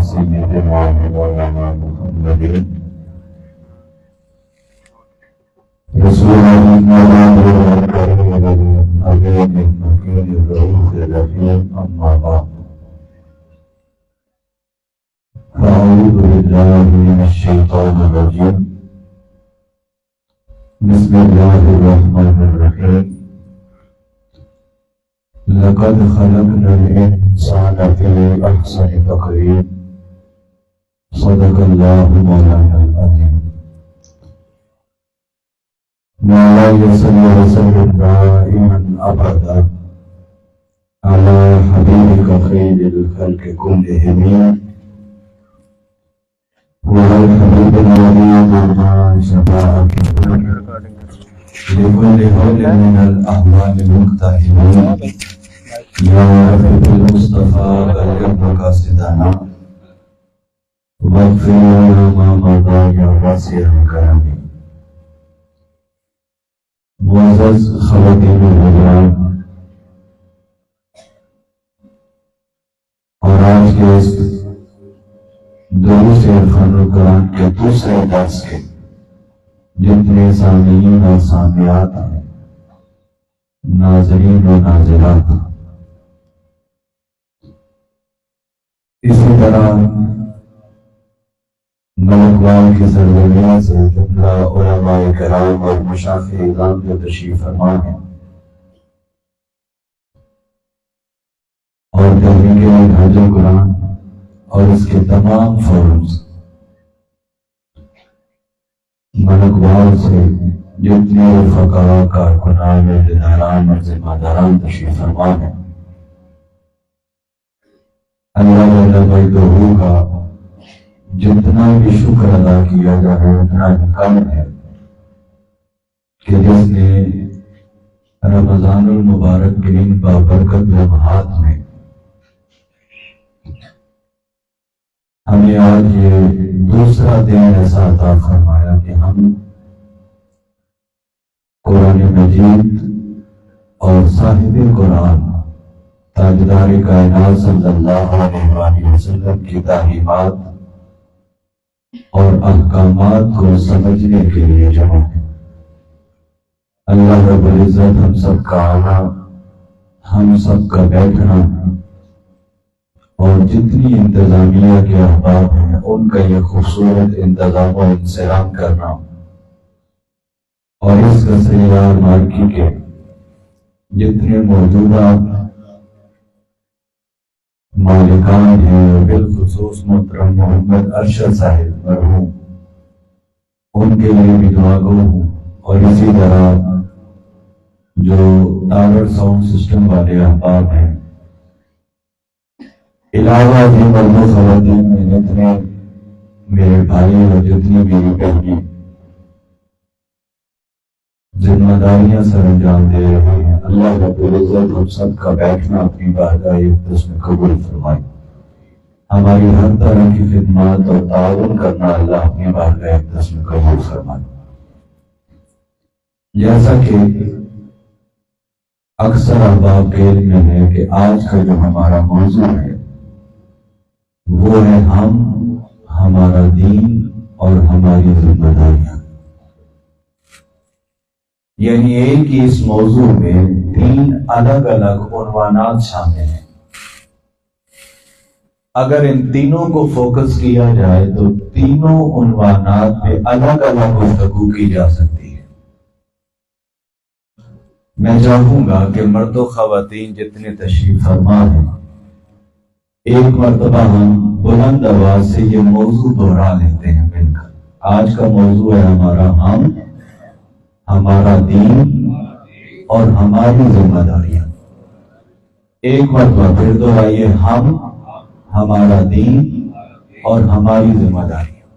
سيدنا مولانا محمد رسول الله الكريم الأمين المكين الرؤوف الرحيم أما بعد فأعوذ بالله من الشيطان الرجيم بسم الله الرحمن الرحيم لقد خلقنا الإنسان في أحسن تقويم صدق الله مولانا العظيم مولاي صل وسلم دائما أبدا على حبيبك خير الخلق كلهم والحبيب الذي مع شفاعته لكل هول من الأهوال المقتحمين يا رفيق المصطفى بلغ مقاصدنا واغفر لنا ما مضى يا واسع الكرم. معزز خواتین و حضرات، اور آج کے اس دروس عرفان القرآن کے دوسرے درس کے جتنے سامعین اور سامعات ہیں، ناظرین و ناظرات، اسی طرح ملک وال کی سرزمین سے جملہ علماء کرام اور مشائخ اعظام جو تشریف فرما ہیں اور تحریک منہاج القرآن اور اس کے تمام فورمز، ملک وال سے جتنے رفقاء کارکنان عہدیداران اور ذمہ داران تشریف فرما ہیں، اللہ وحدہ کا جتنا بھی شکر ادا کیا جائے اتنا ہی کم ہے کہ جس نے رمضان المبارک کے ان بابرکت لمحات میں ہمیں آج یہ دوسرا دن ایسا عطا فرمایا کہ ہم قرآن مجید اور صاحب قرآن تاجدار کائنات صلی اللہ علیہ وآلہ وسلم کی تعلیمات اور احکامات کو سمجھنے کے لیے جمع ہے۔ اللہ رب العزت ہم سب کا آنا، ہم سب کا بیٹھنا اور جتنی انتظامیہ کے احباب ہیں ان کا یہ خوبصورت انتظام و انسلام کرنا اور اس قصریار مارکی کے جتنے موجودہ مالکان ہیں، بالخصوص محترم محمد ارشد صاحب مرحوم، ان کے لیے بھی دعا گو ہوں، اور اسی طرح جو ٹاور ساؤنڈ سسٹم والے احباب ہیں، علاوہ بھی مرد و خواتین میں جتنے میرے بھائی اور جتنی میری بہنیں ذمہ داریاں سر انجام دے رہے ہیں، اللہ رب العزت ہم سب کا بیٹھنا اپنی بارگاہ اقدس میں قبول فرمائے۔ ہماری ہر طرح کی خدمات اور تعاون کرنا اللہ اپنی بارگاہ اقدس میں قبول فرمائے۔ جیسا کہ اکثر احباب کے علم میں ہے کہ آج کا جو ہمارا موضوع ہے وہ ہے ہم، ہمارا دین اور ہماری ذمہ داریاں، یعنی ایک ہی اس موضوع میں تین الگ الگ عنوانات شامل ہیں۔ اگر ان تینوں کو فوکس کیا جائے تو تینوں عنوانات پہ الگ الگ گفتگو کی جا سکتی ہے۔ میں چاہوں گا کہ مرد و خواتین جتنے تشریف فرما ہیں ایک مرتبہ ہم بلند آواز سے یہ موضوع دہرا لیتے ہیں مل کر۔ آج کا موضوع ہے ہمارا ہم، ہمارا دین اور ہماری ذمہ داریاں۔ ایک مرتبہ پھر دہرائیے، ہم، ہمارا دین اور ہماری ذمہ داریاں۔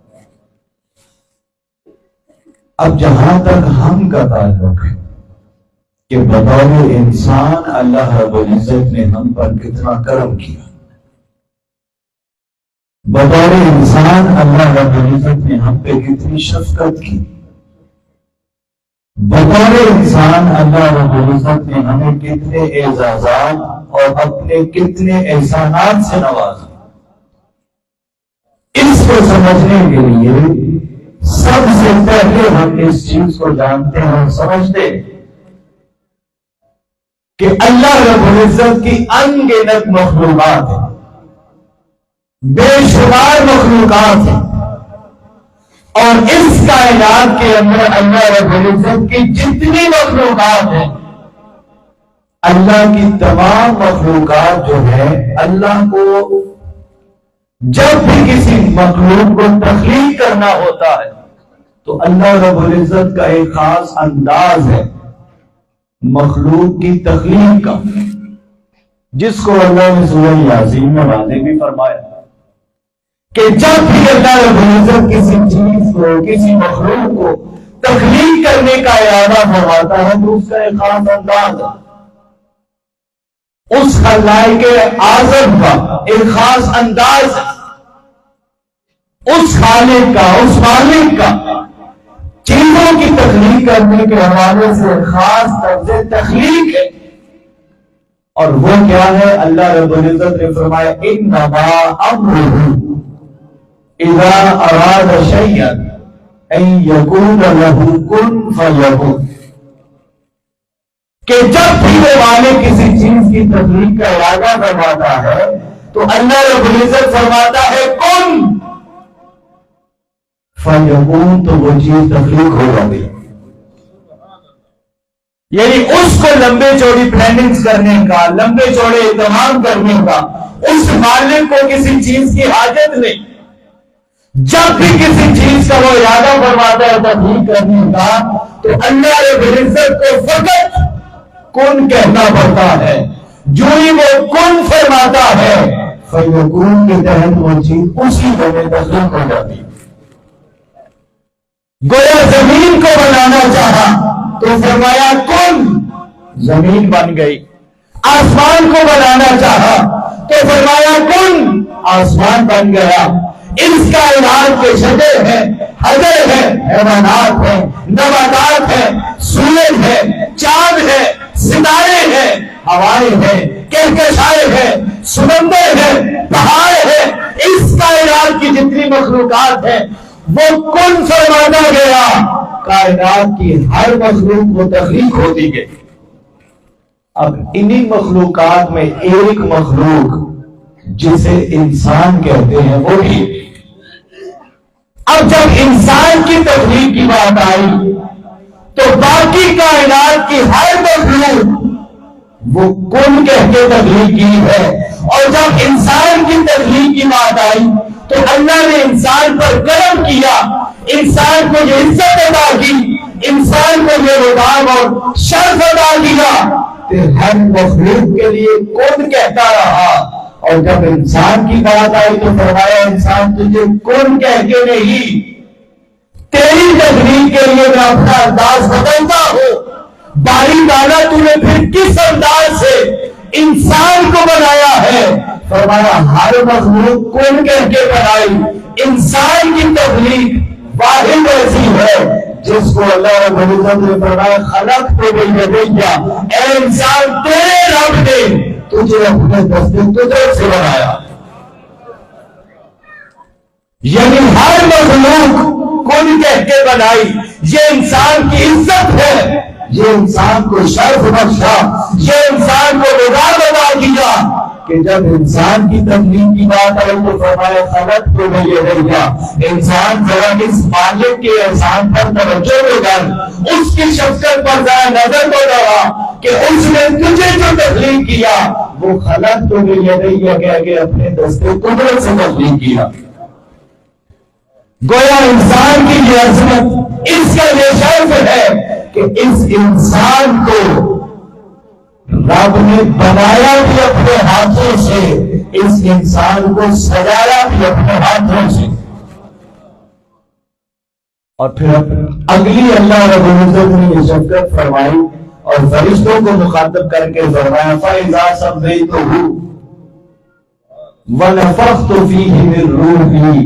اب جہاں تک ہم کا تعلق ہے کہ بطور انسان اللہ رب العزت نے ہم پر کتنا کرم کیا، بطور انسان اللہ رب العزت نے ہم پہ کتنی شفقت کی، بطور انسان اللہ رب العزت نے ہمیں کتنے اعزازات اور اپنے کتنے احسانات سے نوازا۔ اس کو سمجھنے کے لیے سب سے پہلے ہم اس چیز کو جانتے ہیں اور سمجھتے کہ اللہ رب العزت کی ان گنت مخلوقات ہیں، بے شمار مخلوقات ہیں، اور اس کائنات کے اندر اللہ رب العزت کی جتنی مخلوقات ہیں، اللہ کی تمام مخلوقات جو ہے، اللہ کو جب بھی کسی مخلوق کو تخلیق کرنا ہوتا ہے تو اللہ رب العزت کا ایک خاص انداز ہے مخلوق کی تخلیق کا، جس کو اللہ نے سورہ یاسین میں واضح بھی فرمایا کہ جب بھی اللہ رب العزت کسی چیز کو، کسی مخلوق کو تخلیق کرنے کا ارادہ فرماتا ہے تو اس کا ایک خاص انداز ہے، اس خلائق اعظم کا ایک خاص انداز ہے، اس خالق کا، اس مالک کا چیزوں کی تخلیق کرنے کے حوالے سے خاص طرز تخلیق ہے، اور وہ کیا ہے؟ اللہ رب العزت نے فرمایا انما امرہ اذا اراد شیئا ان یکون لہ کن فیکون، کہ جب بھی وہ والے کسی چیز کی تخلیق کا ارادہ فرماتا ہے تو اللہ رب العزت فرماتا ہے کن فیکون، تو وہ چیز تخلیق ہو جاتی ہے۔ یعنی اس کو لمبے چوڑی پلاننگز کرنے کا، لمبے چوڑے اہتمام کرنے کا اس مالک کو کسی چیز کی حاجت نہیں، جب بھی کسی چیز کا وہ ارادہ فرماتا ہے تخلیق کرنے کا تو اللہ رب العزت کو فقط کن کہنا پڑتا ہے، جو ہی وہ کن فرماتا ہے فیکون کے تحت وہ چیز اسی وقت تخلیق ہو جاتی ہے۔ گویا زمین کو بنانا چاہا تو فرمایا کن، زمین بن گئی، آسمان کو بنانا چاہا تو فرمایا کن، آسمان بن گیا۔ اس کائنات کے شجر ہیں، حجر ہیں، حیوانات ہیں، نباتات ہیں، سورج ہے، چاند ہے، ستارے ہیں، ہوائیں ہیں، کہکشائیں ہیں، سمندر ہیں، پہاڑ ہیں، اس کائنات کی جتنی مخلوقات ہیں وہ کن فرمانا گیا، کائنات کی ہر مخلوق کو تخلیق ہوتی گئی۔ اب انہی مخلوقات میں ایک مخلوق جسے انسان کہتے ہیں وہ بھی، اب جب انسان کی تخلیق کی بات آئی تو باقی کائنات کی ہر مخلوق وہ کن کہہ کے تخلیق کی ہے، اور جب انسان کی تخلیق کی بات آئی تو اللہ نے انسان پر کرم کیا، انسان کو یہ عزت ادا کی، انسان کو یہ مقام اور شرف ادا کیا کہ ہر مخلوق کے لیے کن کہتا رہا، اور جب انسان کی بات آئی تو فرمایا انسان تجھے کن کہہ کے نہیں، تیری تخلیق کے لیے میں اپنا انداز بدلتا ہوں، باری دانا تو نے پھر کس انداز سے انسان کو بنایا ہے؟ فرمایا ہر مخلوق کن کہہ کے بنائی، انسان کی تخلیق واحد ایسی ہے جس کو اللہ رب العزت نے فرمایا خلقت بیدیا، اے انسان تیرے رب نے تجھے اپنے دستے قدرت سے بنایا۔ یعنی ہر مخلوق کن کہہ کے بنائی، یہ انسان کی عزت ہے، یہ انسان کو شرف بخشا، یہ انسان کو وقار ادا کیا کہ جب انسان کی تخلیق کی بات آئی تو فرمایا خلقت بیدیا، انسان ذرا اس مالک کے احسان پر توجہ دے کر اس کی شفقت پر ذرا نظر تو ڈالا کہ اس نے تجھے جو تخلیق کیا وہ خلقت بیدیا کہہ کے اپنے دستے قدرت سے تخلیق کیا۔ گویا انسان کی یہ عظمت، اس کا یہ شرف ہے کہ اس انسان کو رب نے بنایا بھی اپنے ہاتھوں سے، اس انسان کو سجایا بھی اپنے ہاتھوں سے، اور پھر اگلی اللہ رب العزت نے یہ شفقت فرمائی اور فرشتوں کو مخاطب کر کے فرمایا فَإِذَا سَوَّيْتُهُ وَنَفَخْتُ فِيهِ مِن رُّوحِي،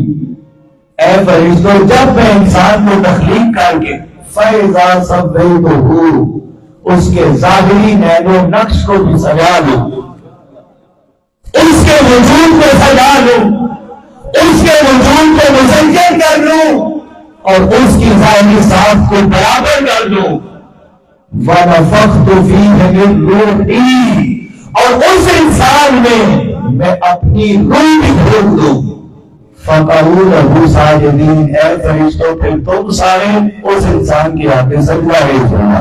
اے فرشتوں جب میں انسان کو تخلیق کر کے فَإِذَا سَوَّيْتُهُ اس کے ظاہری نین و نقش کو بھی سجا لوں، اس کے وجود کو سجا لوں، اس کے وجود کر لوں اور اس کی ظاہری ساتھ کو برابر کر دوں، وَنَفَخْتُ فِيهِ مِن رُوحِي، اور اس انسان میں اپنی روح بھی بھیج دوں، فَقَعُوا لَهُ سَاجِدِينَ، اے فرشتوں پھر تم سارے اس انسان کی آگے سجدہ کرنا۔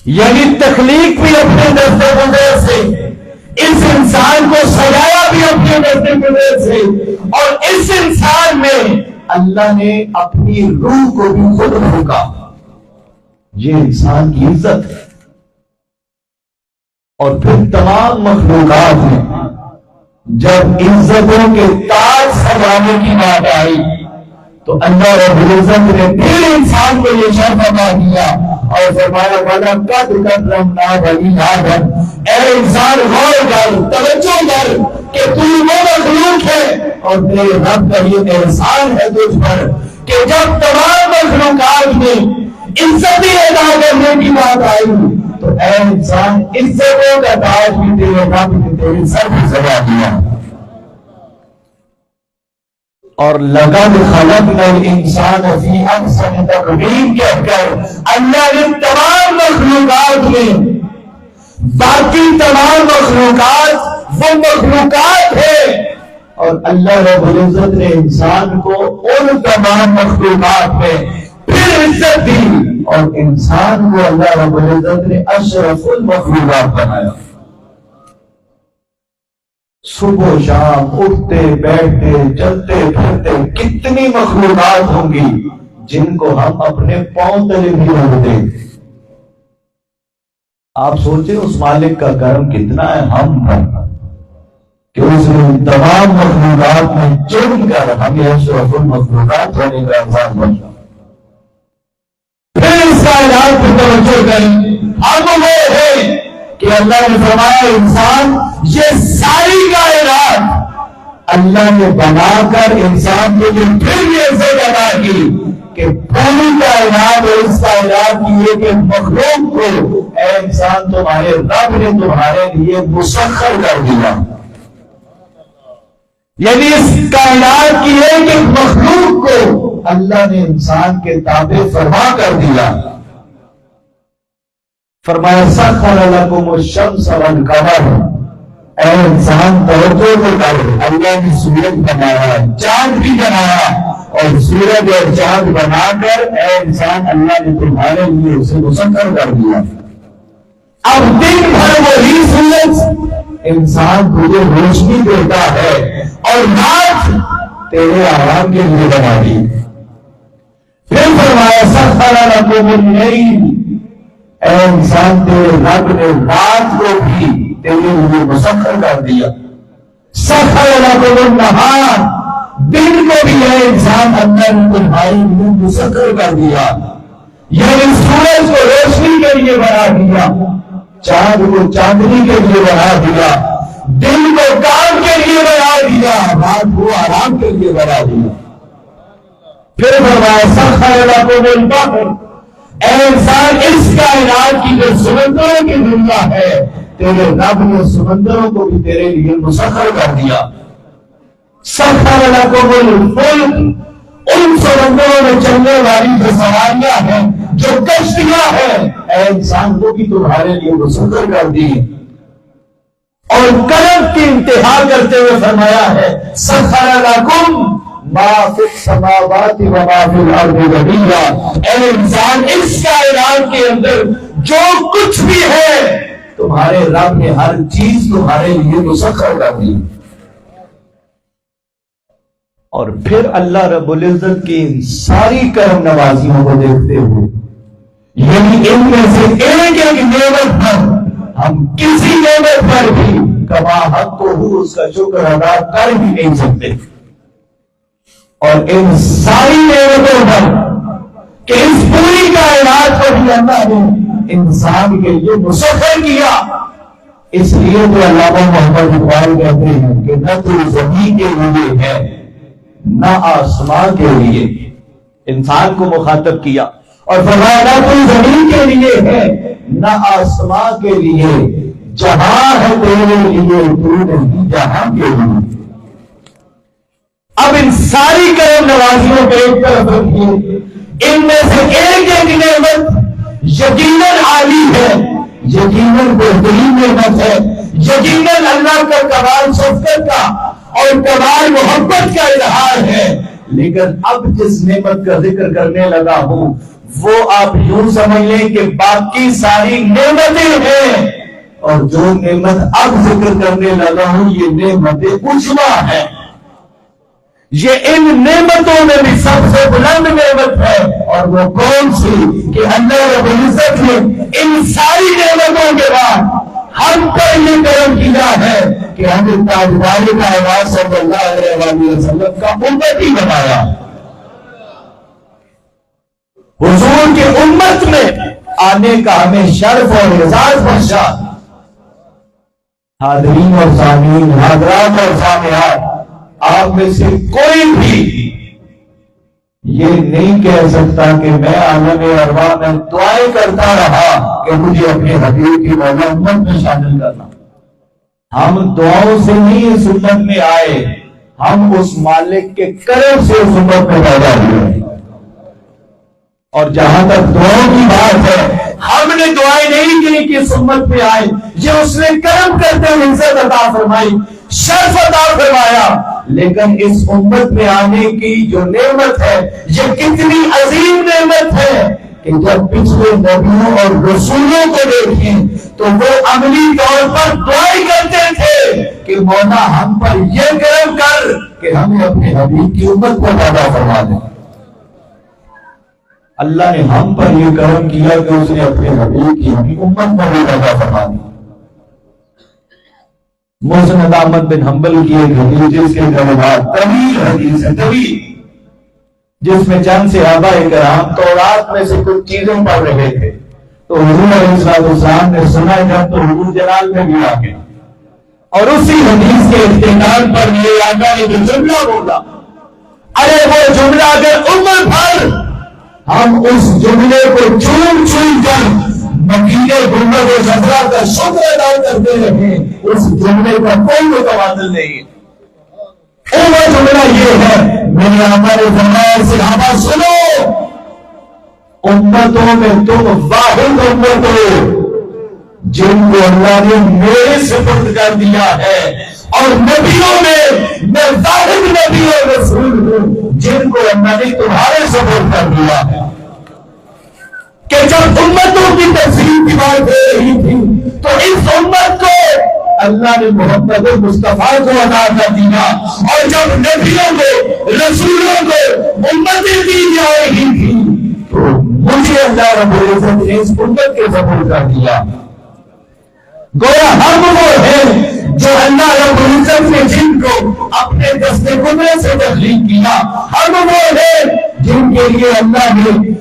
یعنی تخلیق بھی اپنے دست قدرت سے، اس انسان کو سجایا بھی اپنے دست قدرت سے، اور اس انسان میں اللہ نے اپنی روح کو بھی خود روکا۔ یہ انسان کی عزت ہے۔ اور پھر تمام مخلوقات میں جب عزتوں کے تاج سجانے کی بات آئی تو اللہ رب العزت نے پھر انسان کو یہ شرف عطا کیا اور فرمایا وَلَقَدْ كَرَّمْنَا بَنِي آدَمَ، اے انسان غور کر، توجہ کر کہ تو وہ مخلوق ہے اور تیرے رب کا یہ احسان ہے تجھ پر کہ جب تمام مخلوقات میں عزتی ادا کرنے کی بات آئی تو اے انسان عزتوں کا تاج بھی تیرے رب نے تیرے سر پہ سجا دیا۔ اور لَقَدْ خَلَقْنَا الْإِنسَانَ فِي أَحْسَنِ تَقْوِيمٍ کہہ کر اللہ نے تمام مخلوقات میں، باقی تمام مخلوقات وہ مخلوقات ہے، اور اللہ رب العزت نے انسان کو ان تمام مخلوقات میں پھر عزت دی، اور انسان کو اللہ رب العزت نے اشرف المخلوقات بنایا۔ صبح و شام اٹھتے بیٹھتے چلتے پھرتے کتنی مخلوقات ہوں گی جن کو ہم اپنے پاؤں تلے بھی رکھتے۔ آپ سوچیں اس مالک کا کرم کتنا ہے ہم پر کہ اس نے تمام مخلوقات میں چن کر ہمیں اشرف المخلوقات ہونے کا احسان بنا۔ پھر اس کائنات پر توجہ کریں، ہم وہ ہیں کہ اللہ نے فرمایا انسان، یہ ساری کائنات اللہ نے بنا کر انسان کو پھر یہ عزت ادا کی کہ پوری کائنات اور اس کائنات کی ایک ایک مخلوق کو اے انسان تمہارے رب نے تمہارے لیے مسخر کر دیا۔ یعنی اس کائنات کی ایک ایک مخلوق کو اللہ نے انسان کے تابع فرما کر دیا۔ فرمایا سخر لکم الشمس والقمر، اے انسان توجہ کر، اللہ نے سورج بنایا، چاند بھی بنایا، اور سورج اور چاند بنا کر اے انسان اللہ نے تمہارے لیے اسے مسخر کر دیا۔ اب دن بھر وہی سورج انسان تجھے روشنی دیتا ہے اور رات تیرے آرام کے لیے بنا دی۔ پھر فرمایا سخر لکم اللیل، اے انسان تیرے رب نے رات کو بھی تیرے لیے مسخر کر دیا۔ سخر لکم النہار، دن کو بھی اے انسان اللہ نے تمہارے لیے مسخر کر دیا۔ یعنی سورج کو روشنی کے لیے بنا دیا، چاند کو چاندنی کے لیے بنا دیا، دن کو کام کے لیے بنا دیا، رات کو آرام کے لیے بنا دیا۔ پھر فرمایا سخر لکم البحر، اے انسان اس کائنات کی جو سمندروں کی دنیا ہے تیرے رب نے سمندروں کو بھی تیرے لیے مسخر کر دیا۔ سخر لکم الفلک، ان سمندروں میں چلنے والی جو سواریاں ہیں، جو کشتیاں ہیں، اے انسان کو بھی تمہارے لیے مسخر کر دی۔ اور کرم کی انتہا کرتے ہوئے فرمایا ہے سخر لکم ما فی السماوات و ما فی الارض جميعا، اے انسان اس کائنات کے اندر جو کچھ بھی ہے تمہارے رب نے ہر چیز تمہارے لیے مسخر کر دی۔ اور پھر اللہ رب العزت کی ان ساری کرم نوازیوں کو دیکھتے ہوئے، یعنی ان میں سے ایک ایک نعمت پر ہم کسی نعمت پر بھی کما حق کو ہو اس کا شکر ادا کر بھی نہیں سکتے، اور ان ساری نعمتوں پر کہ اس پوری کائنات کو بھی اللہ نے انسان کے لیے مسخر کیا۔ اس لیے تو علامہ محمد اقبال کہتے ہیں کہ نہ تو زمین کے لیے ہے نہ آسمان کے لیے، انسان کو مخاطب کیا اور فرمایا نہ تو زمین کے لیے ہے نہ آسمان کے لیے، جہاں ہے تیرے لیے تو نہیں جہاں کے لیے۔ اب ان ساری کرم نوازیوں کو ایک طرف رکھیے، ان میں سے ایک ایک نعمت یقیناً عالی ہے، یقیناً بہترین نعمت ہے، یقیناً اللہ کا کمال شفقت کا اور کمال محبت کا اظہار ہے، لیکن اب جس نعمت کا ذکر کرنے لگا ہوں وہ آپ یوں سمجھ لیں کہ باقی ساری نعمتیں ہیں، اور جو نعمت اب ذکر کرنے لگا ہوں یہ نعمت عظمیٰ ہے، یہ ان نعمتوں میں بھی سب سے بلند نعمت ہے، اور وہ کون سی کہ اللہ رب العزت نے ان ساری نعمتوں کے بعد ہم پر یہ کرم کیا ہے کہ ہمیں تاجدار کائنات صلی اللہ علیہ وسلم کا امتی بنایا، حضور کی امت میں آنے کا ہمیں شرف اور اعزاز بخشا۔ حاضرین اور سامعین، حاضرات اور سامعات، آپ میں سے کوئی بھی یہ نہیں کہہ سکتا کہ میں عالم ارواح میں دعائیں کرتا رہا کہ مجھے اپنے حبیب کی مولا امت میں شامل کرنا۔ ہم دعاؤں سے نہیں اس امت میں آئے، ہم اس مالک کے کرم سے اس امت میں پیدا ہوئے، اور جہاں تک دعاؤں کی بات ہے ہم نے دعائیں نہیں کی کہ اس امت میں آئے، یہ اس نے کرم کرتے ہوئے عزت عطا فرمائی، شرف عطا فرمایا، لیکن اس امت میں آنے کی جو نعمت ہے یہ کتنی عظیم نعمت ہے کہ جب پچھلے نبیوں اور رسولوں کو دیکھیں تو وہ عملی طور پر دعائیں کرتے تھے کہ مولا ہم پر یہ کرم کر کہ ہمیں اپنے حبیب کی امت کو پیدا فرما دے۔ اللہ نے ہم پر یہ کرم کیا کہ اس نے اپنے حبیب کی امت میں بھی پیدا فرما دی۔ مسند احمد بن حنبل کی ایک حدیث جس کے کلمات طویل حدیث ہے، طویل، جس میں چند صحابہ کرام تورات میں سے کچھ چیزیں پڑھ رہے تھے تو حضور علیہ السلام نے سنا جب تو حضور جلال میں بھی آ گئے، اور اسی حدیث کے اختتام پر یہ آقا نے جو جملہ بولا، ارے وہ جملہ اگر عمر بھر ہم اس جملے کو چون چون کر مدینے گنبد و خضرا کا شکر ادا کرتے رہے، اس جملے کا کوئی متبادل نہیں ہے۔ وہ جملہ یہ ہے، میرے آقا نے فرمایا صحابہ سنو، امتوں میں تم واحد امت ہو جن کو اللہ نے میرے سپرد کر دیا ہے، اور نبیوں میں واحد نبی اور رسول ہوں جن کو اللہ نے تمہارے سپرد کر دیا ہے۔ کہ جب امتوں کی تقسیم کی بات ہو رہی تھی تو اس امت کو اللہ نے محمد مصطفیٰ کو عطا کر دیا، اور جب نبیوں کو رسولوں کو امتیں دی جا رہی تھی تو مجھے اللہ رب العزت نے اس امت کے سپرد کر دیا۔ گویا ہم وہ ہیں جو اللہ رب العزت نے جن کو اپنے دست قدرت سے تخلیق کیا، ہم وہ ہیں جن کے لیے اللہ نے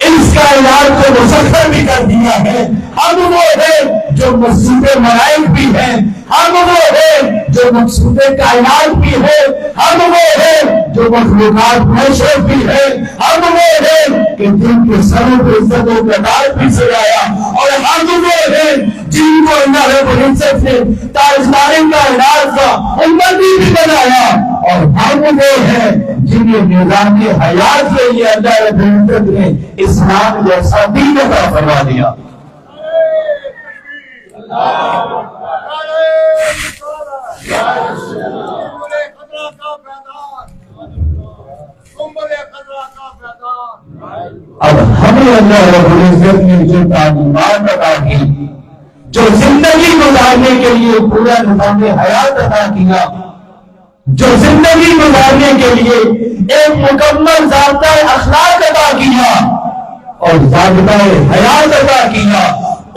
اس کائنات کو مسخر بھی کر دیا ہے، ہم وہ ہیں جو مقصود ملائک بھی ہیں، ہم وہ ہیں جو مقصود کائنات بھی ہیں، ہم وہ ہیں جو مخلوقات محشر بھی ہیں، ہم وہ ہیں کہ جن کے سروں پہ عزت و قدار بھی سجایا، اور ہم وہ ہیں جن کو اللہ رب العزت نے تاجدار کائنات کا امتی بھی بنایا، اور ہم وہ ہیں جنہیں نظام حیات کے لیے اللہ رب العزت نے اسلام جیسا دین عطا فرما دیا۔ اب ہمیں اللہ رب العزت نے جو تعلیمات عطا کی، جو زندگی گزارنے کے لیے پورا نظام حیات عطا کیا، جو زندگی گزارنے کے لیے ایک مکمل ضابطہ اخلاق عطا کیا اور ضابطہ حیات عطا کیا،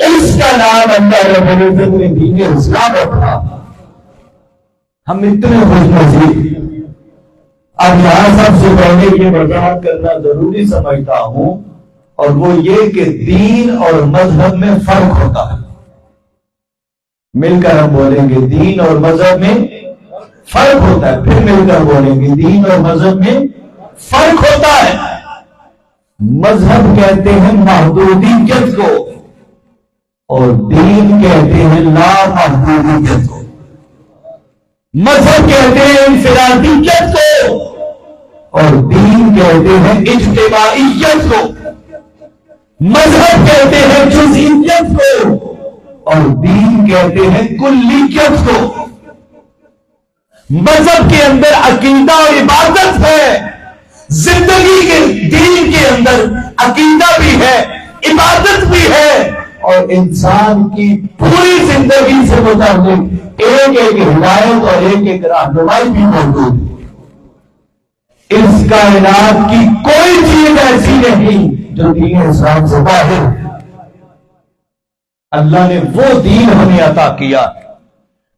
اس کا نام اللہ رب العزت نے دین اسلام رکھا۔ ہم اتنے خوش نصیب، اب یہاں سب سے پہلے یہ وضاحت کرنا ضروری سمجھتا ہوں، اور وہ یہ کہ دین اور مذہب میں فرق ہوتا ہے۔ مل کر ہم بولیں گے دین اور مذہب میں فرق ہوتا ہے، پھر مل کر بولیں گے دین اور مذہب میں فرق ہوتا ہے۔ مذہب کہتے ہیں محدودیت کو، اور دین کہتے ہیں لا محدودیت کو۔ مذہب کہتے ہیں انفرادیت کو اور دین کہتے ہیں اجتماعیت کو. مذہب کہتے ہیں جزئیت کو اور دین کہتے ہیں کلیت کو. مذہب کے اندر عقیدہ اور عبادت ہے، زندگی کے دین کے اندر عقیدہ بھی ہے، عبادت بھی ہے، اور انسان کی پوری زندگی سے متعلق ایک ایک ہدایت اور ایک ایک رہنمائی بھی موجود ہے. اس کائنات کی کوئی چیز ایسی نہیں جو دین اسلام سے باہر ہے. اللہ نے وہ دین ہمیں عطا کیا.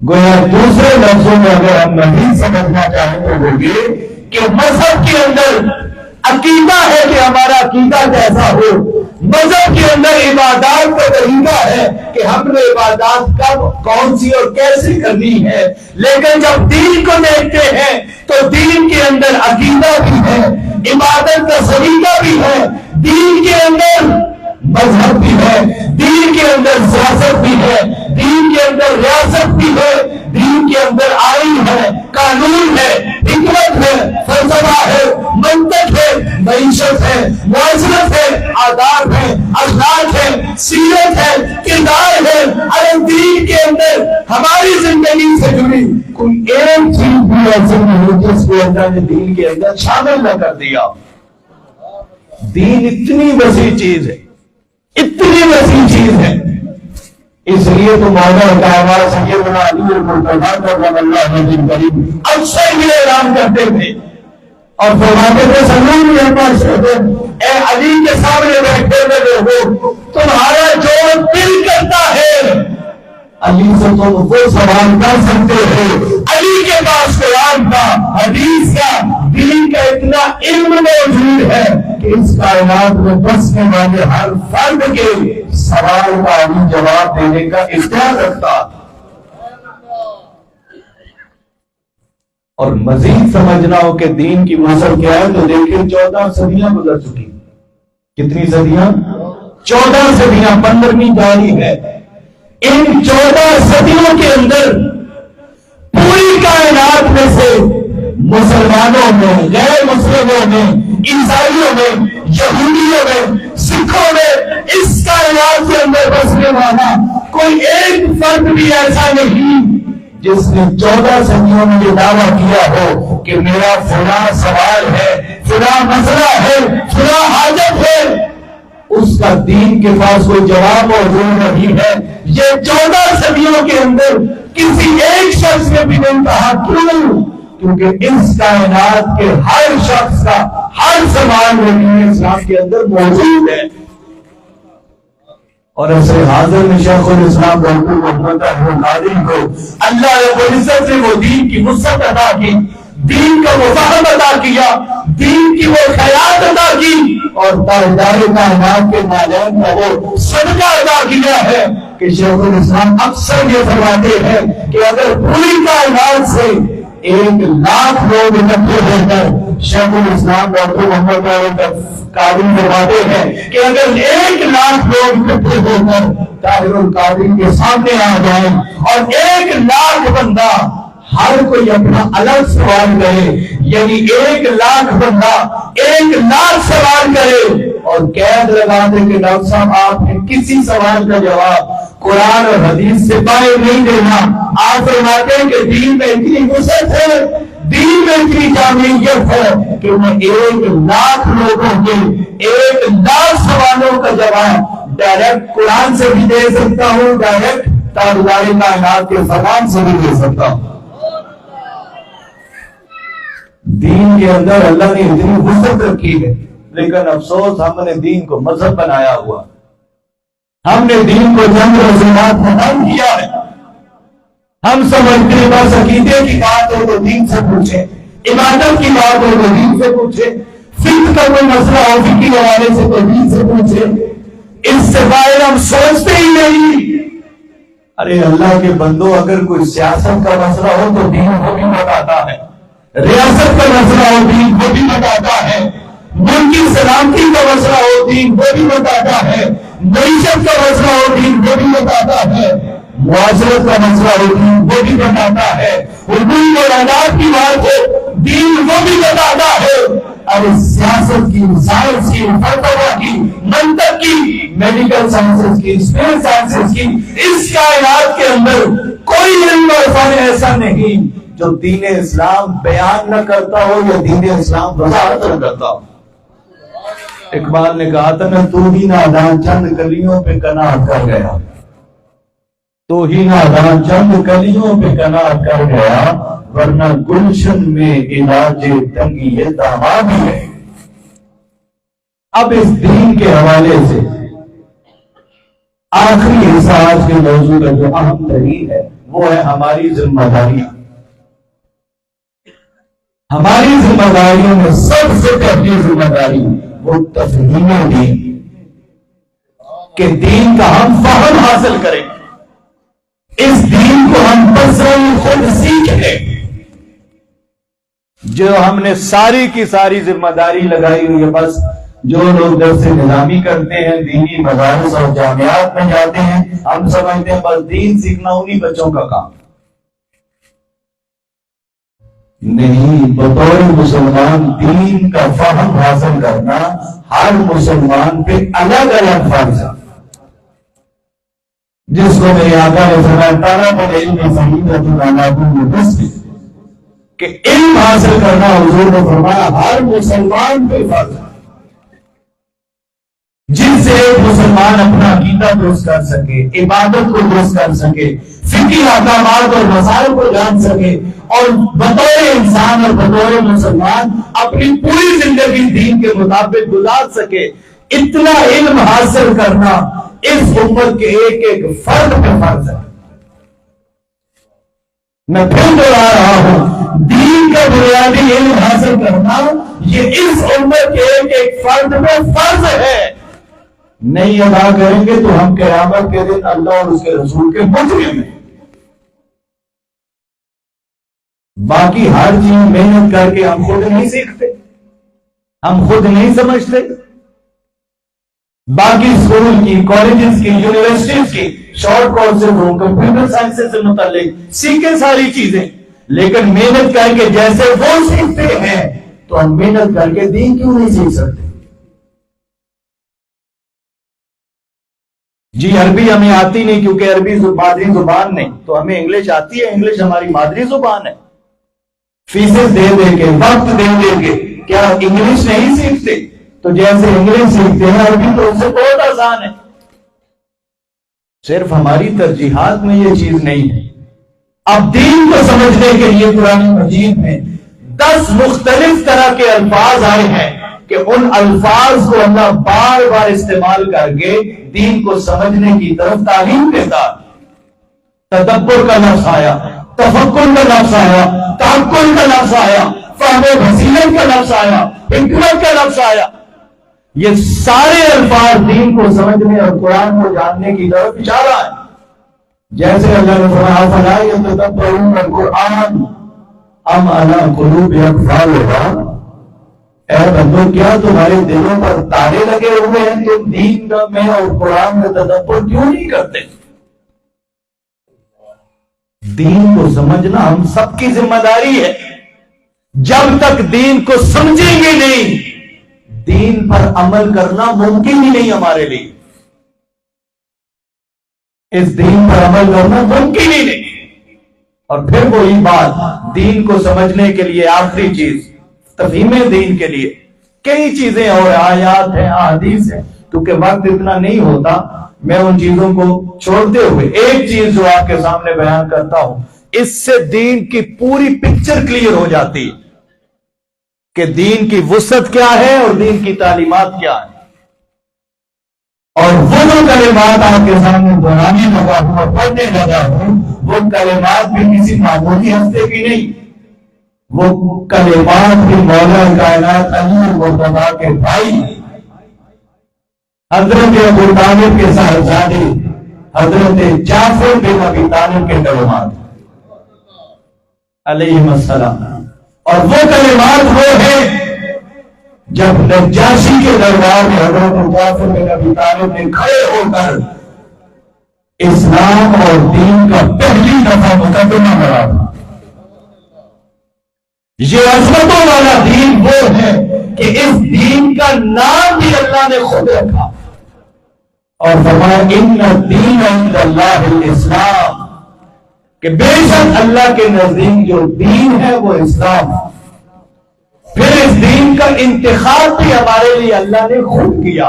گویا دوسرے لفظوں میں اگر ہم نہیں سمجھنا چاہیں تو وہ یہ کہ مذہب کے اندر عقیدہ ہے کہ ہمارا عقیدہ کیسا ہو. مذہب کے اندر عبادات کا طریقہ ہے کہ ہم نے عبادات کب کون سی اور کیسے کرنی ہے. لیکن جب دین کو دیکھتے ہیں تو دین کے اندر عقیدہ بھی ہے، عبادت کا طریقہ بھی ہے، دین کے اندر مذہب بھی ہے، دین کے اندر سیاست بھی ہے، دین کے اندر ریاست بھی ہے، دین کے اندر آئین ہے، قانون ہے، حکمت ہے، فلسفہ ہے، منطق ہے، معیشت ہے، معاشرت ہے، آداب ہے، اخلاق ہے، سیرت ہے، کردار ہے. ارے دین کے اندر ہماری زندگی سے جڑی کوئی ایک چیز بھی ایسی نہیں جس کے اندر دین کے اندر شامل نہ کر دیا. دین اتنی وسیع چیز ہے، اتنی وسیع چیز ہے. اس لیے تو مولا کا ہمارا سیدنا علی المرتضی رضی اللہ عنہ کریم اکثر یہ اعلان کرتے تھے اور فرماتے تھے سلام اے علی کے سامنے بیٹھے ہوئے لوگوں، تمہارا جو دل کرتا ہے علی سے تم وہ سوال کر سکتے ہو. علی کے پاس قرآن کا، حدیث کا، دین کا اتنا علم موجود ہے کہ اس کائنات میں بسنے والے ہر فرد کے سوال کا علی جواب دینے کا اختیار رکھتا. اور مزید سمجھنا ہو کہ دین کی مذہب کیا ہے تو دیکھیں 14 صدیاں گزر چکی. کتنی صدیاں؟ 14 صدیاں. 15ویں جاری ہے. ان 14 صدیوں کے اندر پوری کائنات میں سے مسلمانوں میں، غیر مسلموں میں، عیسائیوں میں، یہودیوں میں، سکھوں میں، اس کائنات کے اندر بسنے والا کوئی ایک فرد بھی ایسا نہیں جس نے 14 صدیوں میں یہ دعویٰ کیا ہو کہ میرا فلاں سوال ہے، فلاں مسئلہ ہے، فلاں حاجت ہے. اس کا دین کے پاس کوئی جواب موجود نہیں ہے. یہ 14 صدیوں کے اندر کسی ایک شخص نے بھی نہیں کہا. کیوں؟ کیونکہ اس کائنات کے ہر شخص کا ہر سوال دین اسلام کے اندر موجود ہے. اور ایسے حاضر میں شیخ الاسلام ڈاکٹر محمد احمد قادری کو اللہ رب العزت نے وہ دین کی وسعت عطا کی، دین کا وہ فہم عطا کیا، دین کی وہ خیرات عطا کی اور تاجدار کائنات کے نالین کا وہ صدقہ عطا کیا ہے کہ شیخ الاسلام اکثر یہ فرماتے ہیں کہ اگر پوری کائنات سے 1,00,000 لوگ اکٹھے ہو کر شیخ الاسلام ڈاکٹر محمد احمد قادری فرماتے ہیں کہ اگر 1,00,000 لوگ اکٹھے ہو کر طاہر القادری کے سامنے آ جائیں اور 1,00,000 بندہ ہر کوئی اپنا الگ سوال کرے، یعنی 1,00,000 بندہ 1,00,000 سوال کرے اور قید لگا دے کہ ڈاکٹر صاحب آپ نے کسی سوال کا جواب قرآن اور حدیث سے باہر نہیں دینا. آپ فرماتے ہیں کہ دین میں اتنی وسعت ہے، دین میں اتنی جامعیت ہے کہ میں 1,00,000 لوگوں کے 1,00,000 سوالوں کا جواب ڈائریکٹ قرآن سے بھی دے سکتا ہوں، ڈائریکٹ تاجدار کائنات کے فرمان سے بھی دے سکتا ہوں. دین کے اندر اللہ نے اتنی وسعت رکھی ہے، لیکن افسوس ہم نے دین کو مذہب بنایا ہوا. ہم نے دین کو جنگ رسومات ختم کیا ہے. ہم سمجھتے ہیں بس عقیدے کی بات ہو تو دین سے پوچھیں، عبادت کی بات ہو تو دین سے پوچھیں، فقہ کا کوئی مسئلہ ہو فقہ کے حوالے سے تو دین سے پوچھیں. اس سے باہر ہم سوچتے ہی نہیں. ارے اللہ کے بندو، اگر کوئی سیاست کا مسئلہ ہو تو دین کو بھی بتاتا ہے، ریاست کا مسئلہ ہو دین کو بھی بتاتا ہے، ملک کی سلامتی کا مسئلہ ہو دین کو بھی بتاتا ہے، معیشت کا مسئلہ ہو دین کو بھی بتاتا ہے، معاشرت کا مسئلہ ہوتی وہ بھی بتاتا ہے، حدود اور آداب کی بات ہو دین وہ بھی بتاتا ہے، اور سیاست کی، سائنس کی، فلسفہ کی، منطق کی، میڈیکل سائنسز کی، اسپیس سائنسز کی، اس کائنات کے اندر کوئی علم اور فن ایسا نہیں جو دین اسلام بیان نہ کرتا ہو یا دین اسلام وضاحت نہ کرتا ہو۔ اقبال نے کہا تھا نا، تو ہی نادان چند کلیوں پہ قناعت کر گیا، تو ہی نادان چند کلیوں پہ قناعت کر گیا، ورنہ گلشن میں علاج تنگی یہ داماد ہی ہے۔ اب اس دین کے حوالے سے آخری حصہ آج کے موضوع کا جو اہم ترین ہے وہ ہے ہماری ذمہ داری۔ ہماری ذمہ داریوں میں سب سے پہلی ذمہ داری وہ تفہیم دین، کہ دین کا ہم فہم حاصل کریں، اس دین کو ہم بسروں خود سیکھیں۔ جو ہم نے ساری کی ساری ذمہ داری لگائی ہوئی ہے، بس جو لوگ درس نظامی کرتے ہیں، دینی مدارس اور جامعات میں جاتے ہیں، ہم سمجھتے ہیں بس دین سیکھنا انہی بچوں کا کام نہیں۔ بطور مسلمان دین کا فہم حاصل کرنا ہر مسلمان پہ الگ الگ فرض ہے، جس کو میرے آقا نے فرمایا طلب العلم فریضۃ علی کل مسلم، کہ علم حاصل کرنا حضور نے فرمایا ہر مسلمان پہ فرض ہے۔ جن سے ایک مسلمان اپنا عقیدہ درست کر سکے، عبادت کو درست کر سکے، فقہی احکامات اور مسائل کو جان سکے، اور بطور انسان اور بطور مسلمان اپنی پوری زندگی دین کے مطابق گزار سکے، اتنا علم حاصل کرنا اس امت کے ایک ایک فرد پہ فرض ہے۔ میں پھر دوہرا رہا ہوں، دین کا بنیادی علم حاصل کرنا یہ اس امت کے ایک ایک فرد پہ فرض ہے۔ نہیں ادا کریں گے تو ہم قیامت کے دن اللہ اور اس کے رسول کے مجرم ہیں۔ باقی ہر چیز محنت کر کے ہم خود نہیں سیکھتے، ہم خود نہیں سمجھتے۔ باقی اسکول کی، کالجز کی، یونیورسٹیز کی شارٹ کورسز ہوں، کمپیوٹر سائنس سے متعلق سیکھیں ساری چیزیں، لیکن محنت کر کے جیسے وہ سیکھتے ہیں تو ہم محنت کر کے دین کیوں نہیں سیکھ سکتے؟ جی عربی ہمیں آتی نہیں کیونکہ عربی مادری زبان نہیں، تو ہمیں انگلش آتی ہے، انگلش ہماری مادری زبان ہے۔ فیسز دے دے کے، وقت دے دے کے کیا انگلش نہیں سیکھتے؟ تو جیسے انگلش سیکھتے ہیں عربی تو اس سے بہت آسان ہے۔ صرف ہماری ترجیحات میں یہ چیز نہیں ہے۔ اب دین کو سمجھنے کے لیے قرآن مجید میں 10 مختلف طرح کے الفاظ آئے ہیں کہ ان الفاظ کو اللہ بار بار استعمال کر کے دین کو سمجھنے کی طرف تعلیم دیتا۔ تدبر کا لفظ آیا، تفکر کا لفظ آیا، تعقل کا لفظ آیا، فہم و بصیرت کا لفظ آیا، حکمت کا لفظ آیا۔ یہ سارے الفاظ دین کو سمجھنے اور قرآن کو جاننے کی طرف اشارہ ہے۔ جیسے اللہ نے فرمایا فلا یتدبرون القرآن ام علی قلوب اقفالها، اے بندو کیا تمہارے دلوں پر تارے لگے ہوئے ہیں، تم دین میں اور قرآن میں تدبر کیوں نہیں کرتے؟ دین کو سمجھنا ہم سب کی ذمہ داری ہے۔ جب تک دین کو سمجھیں گے نہیں، دین پر عمل کرنا ممکن ہی نہیں ہمارے لیے۔ اس دین پر عمل کرنا ممکن ہی نہیں۔ اور پھر وہی بات، دین کو سمجھنے کے لیے آخری چیز تفہیم دین کے لیے کئی چیزیں اور آیات ہیں، احادیث ہیں، کیونکہ وقت اتنا نہیں ہوتا، میں ان چیزوں کو چھوڑتے ہوئے ایک چیز جو آپ کے سامنے بیان کرتا ہوں، اس سے دین کی پوری پکچر کلیئر ہو جاتی ہے کہ دین کی وسعت کیا ہے اور دین کی تعلیمات کیا ہے۔ اور وہ جو کلمات آپ کے سامنے دہرانے لگا ہوں اور پڑھنے لگا ہوں، وہ کلمات بھی کسی معمولی ہستے کی نہیں، وہ کلمات بھی مولا کائنات علی مرتضیٰ کے بھائی حضرت ابو طالب کے صاحبزادے حضرت جعفر بن ابی طالب کے کلمات علیہ السلام۔ اور وہ کلمات وہ ہیں جب نجاشی کے دربار میں حضرت جعفر بن ابی طالب نے کھڑے ہو کر اسلام اور دین کا پہلی دفعہ مقدمہ بنا تھا۔ یہ عظمتوں والا دین وہ ہے کہ اس دین کا نام بھی اللہ نے خود رکھا اور فرمایا ان الدین عند اللہ الاسلام، کہ بے شک اللہ کے نزدیک جو دین ہے وہ اسلام ہے۔ پھر اس دین کا انتخاب بھی ہمارے لیے اللہ نے خود کیا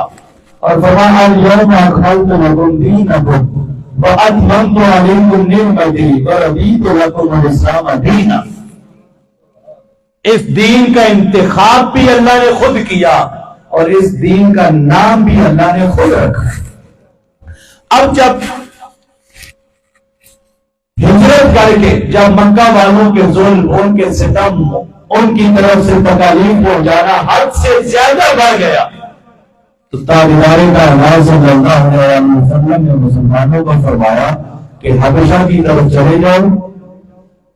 اور فرمایا الیوم اکملت لکم دینکم واتممت علیکم نعمتی ورضیت لکم الاسلام دینا۔ اس دین کا انتخاب بھی اللہ نے خود کیا اور اس دین کا نام بھی اللہ نے خود رکھا۔ اب جب ہجرت کر کے جب مکہ والوں کے ظلم، ان کے ستم، ان کی طرف سے تکالیف پہنچانا حد سے زیادہ بڑھ گیا تو تاجدار کائنات صلی اللہ علیہ وسلم نے مسلمانوں کو فرمایا کہ حبشہ کی طرف چلے جاؤ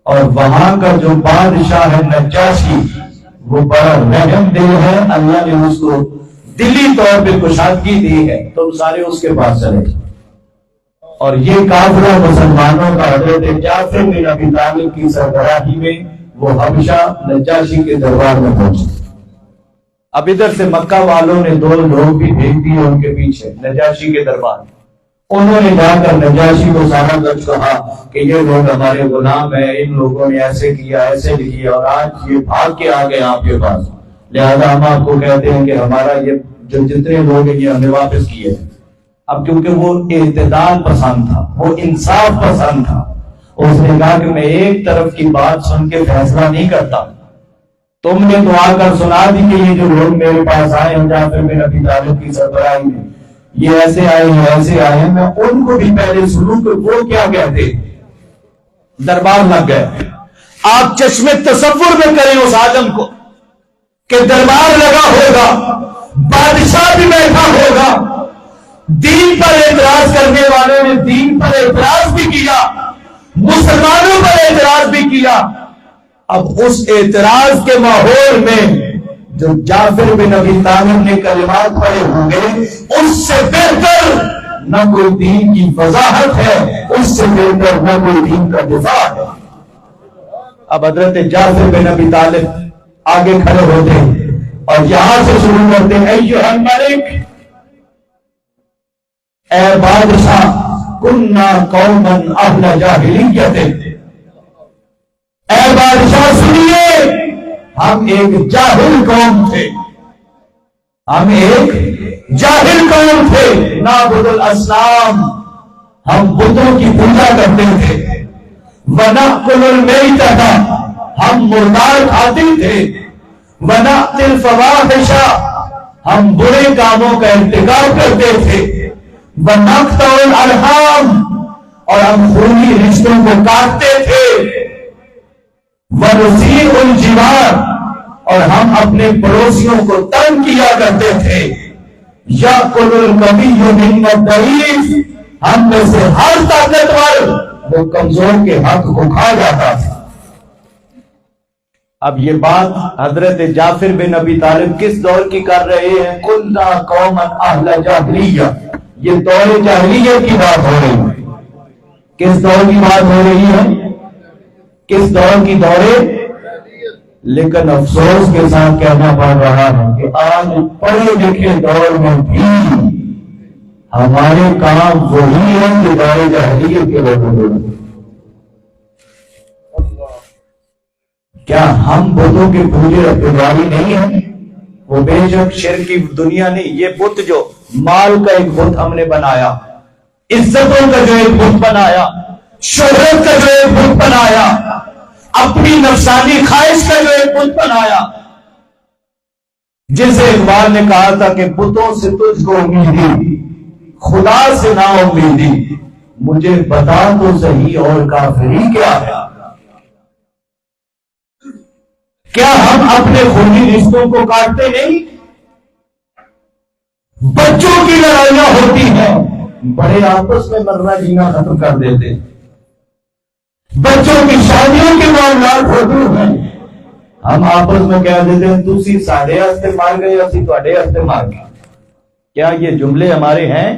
اور وہاں کا جو بادشاہ ہے نجاشی وہ بڑا رحم دل ہے، اللہ نے اس کو دلی طور پہ کشادگی دی ہے، تم سارے اس کے پاس چلے جاؤ۔ اور یہ کافر مسلمانوں کا حضرت جعفر بن ابی طالب کی سربراہی میں وہ حبشہ نجاشی کے دربار میں پہنچے۔ اب ادھر سے مکہ والوں نے 2 لوگ بھی بھیج دیے ان کے پیچھے نجاشی کے دربار میں۔ انہوں نے جا کر نجاشی کو سارا کچھ کہا کہ یہ لوگ ہمارے غلام ہیں، ان لوگوں نے ایسے کیا ایسے کیا اور آج یہ بھاگ کے آ گئے آپ کے پاس، لہذا ہم آپ کو کہتے ہیں کہ ہمارا یہ جو جتنے لوگ ہیں یہ ہمیں واپس کیے ہیں۔ اب کیونکہ وہ اعتدال پسند تھا، وہ انصاف پسند تھا، اس نے کہا کہ میں ایک طرف کی بات سن کے فیصلہ نہیں کرتا، تم نے تو آ کر سنا دی کہ یہ جو لوگ میرے پاس آئے ہیں جعفر بن ابی طالب کی سربراہی میں یہ ایسے آئے ہیں ایسے آئے ہیں، میں ان کو بھی پہلے سنوں کہ وہ کیا کہتے۔ دربار لگ گئے۔ آپ چشمے تصور میں کریں اس عالم کو کہ دربار لگا ہوگا، بادشاہ بھی بیٹھا ہوگا، دین پر اعتراض کرنے والوں نے دین پر اعتراض بھی کیا، مسلمانوں پر اعتراض بھی کیا۔ اب اس اعتراض کے ماحول میں جو جعفر بن ابی طالب نے کلمات پڑھے ہوں گے اس سے بہتر نہ کوئی دین کی وضاحت ہے، اس سے بہتر نہ کوئی دین کا دفاع ہے۔ اب حضرت جعفر بن ابی طالب آگے کھڑے ہوتے اور یہاں سے شروع کرتے ہیں ایھا الملک، اے بادشاہ، کننا قوما اہل جاہلیت، اے بادشاہ سنیے، ہم ایک جاہل قوم تھے، ہم ایک جاہل قوم تھے، نعبد الاصنام، ہم بتوں کی پوجا کرتے تھے، ونأکل المیتۃ، ہم مردار کھاتے تھے، ونأتی الفواحش، ہم برے کاموں کا ارتکاب کرتے تھے، ونقطع الارحام، اور ہم خونی رشتوں کو کاٹتے تھے، ونسیء الجوار، اور ہم اپنے پڑوسیوں کو تنگ کیا کرتے تھے، یأکل القوی منا الضعیف، ہم میں سے ہر طاقتور وہ کمزور کے حق کو کھا جاتا تھا۔ اب یہ بات حضرت جعفر بن ابی طالب کس دور کی کر رہے ہیں؟ کننا قوما اہل جاہلیہ، یہ دور جاہلیت کی بات ہو رہی ہے۔ کس دور کی بات ہو رہی ہے؟ کس دور کی دورے؟ لیکن افسوس کے ساتھ کہنا پڑ رہا ہے کہ آج پڑھے لکھے دور میں بھی ہمارے کام وہی ہیں کہ دور جاہلیت کے لوگوں نے۔ کیا ہم بتوں کے پوجے رکھواری نہیں ہیں؟ وہ بے شک شرک کی دنیا نہیں، یہ بت جو مال کا ایک بت ہم نے بنایا، عزتوں کا جو ایک بت بنایا، شہرت کا جو ایک بت بنایا، اپنی نفسانی خواہش کا جو ایک بت بنایا، جسے اقبال نے کہا تھا کہ بتوں سے تجھ کو امیدی، خدا سے نا امیدی، مجھے بتا تو صحیح اور کافری کیا ہے۔ کیا ہم اپنے خونی رشتوں کو کاٹتے نہیں؟ بچوں کی لڑائیاں ہوتی ہیں، بڑے آپس میں مرنا جینا ختم کر دیتے، بچوں کی شادیوں کے معاملات ہوتے ہیں، ہم آپس میں کہہ دیتے ہیں تسی ساڑھے ہستے مار گئے اسی تواڈے ہستے مار گئے۔ کیا یہ جملے ہمارے ہیں؟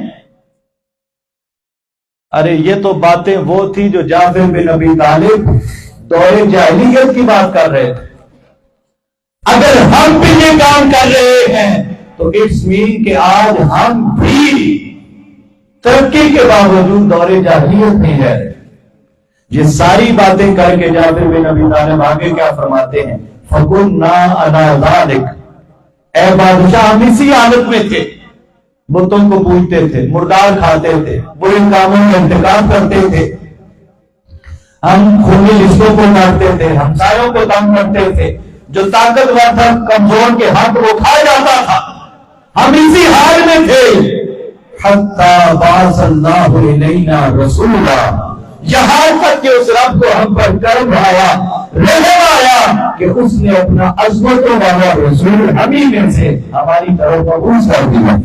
ارے یہ تو باتیں وہ تھی جو جعفر بن ابی طالب دور جاہلیت کی بات کر رہے تھے. اگر ہم بھی یہ کام کر رہے ہیں تو اٹس مین کہ آج ہم بھی ترقی کے باوجود دور جاہلیت نہیں رہ رہے. یہ ساری باتیں کر کے جعفر بن ابی طالب آگے کیا فرماتے ہیں؟ فَكُنَّا عَلَىٰ ذَلِكَ، اے بادشاہ ہم اسی حالت میں تھے، بتوں کو پوجتے تھے، مردار کھاتے تھے، برے کاموں میں انتقام کرتے تھے، ہم خونی رشتوں کو کاٹتے تھے، ہمسایوں کو تنگ کرتے تھے، جو طاقتور تھا کمزور کے حق وہ کھا جاتا تھا. ہم اسی حال میں تھے حَتَّى بَعَثَ اللَّهُ إِلَيْنَا رَسُولًا، یہاں تک کہ اس رب کو ہم پر کرم آیا، رحم آیا کہ اس نے اپنا عظمتوں والا رسول ہمیں میں سے ہماری طرف مبعوث کر دیا.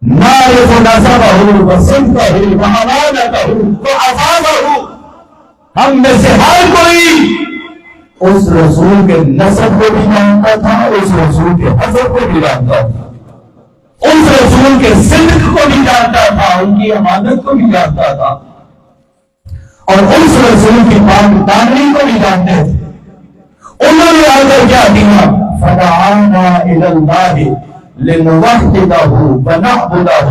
نعرف نسبہ وصدقہ وامانتہ وعفافہ، ہم میں سے ہر کوئی اس رسول کے نسب کو بھی جانتا تھا، اس رسول کے حسب کو بھی جانتا تھا، اس رسول کے صدق کو بھی جانتا تھا، ان کی امانت کو بھی جانتا تھا، اور اس رسول کی پاک دامنی کو بھی جانتے تھے. انہوں نے آ کر کیا کیا؟ فَدَعَانَا إِلَى اللَّهِ لِنُوَحِّدَهُ وَنَعْبُدَهُ،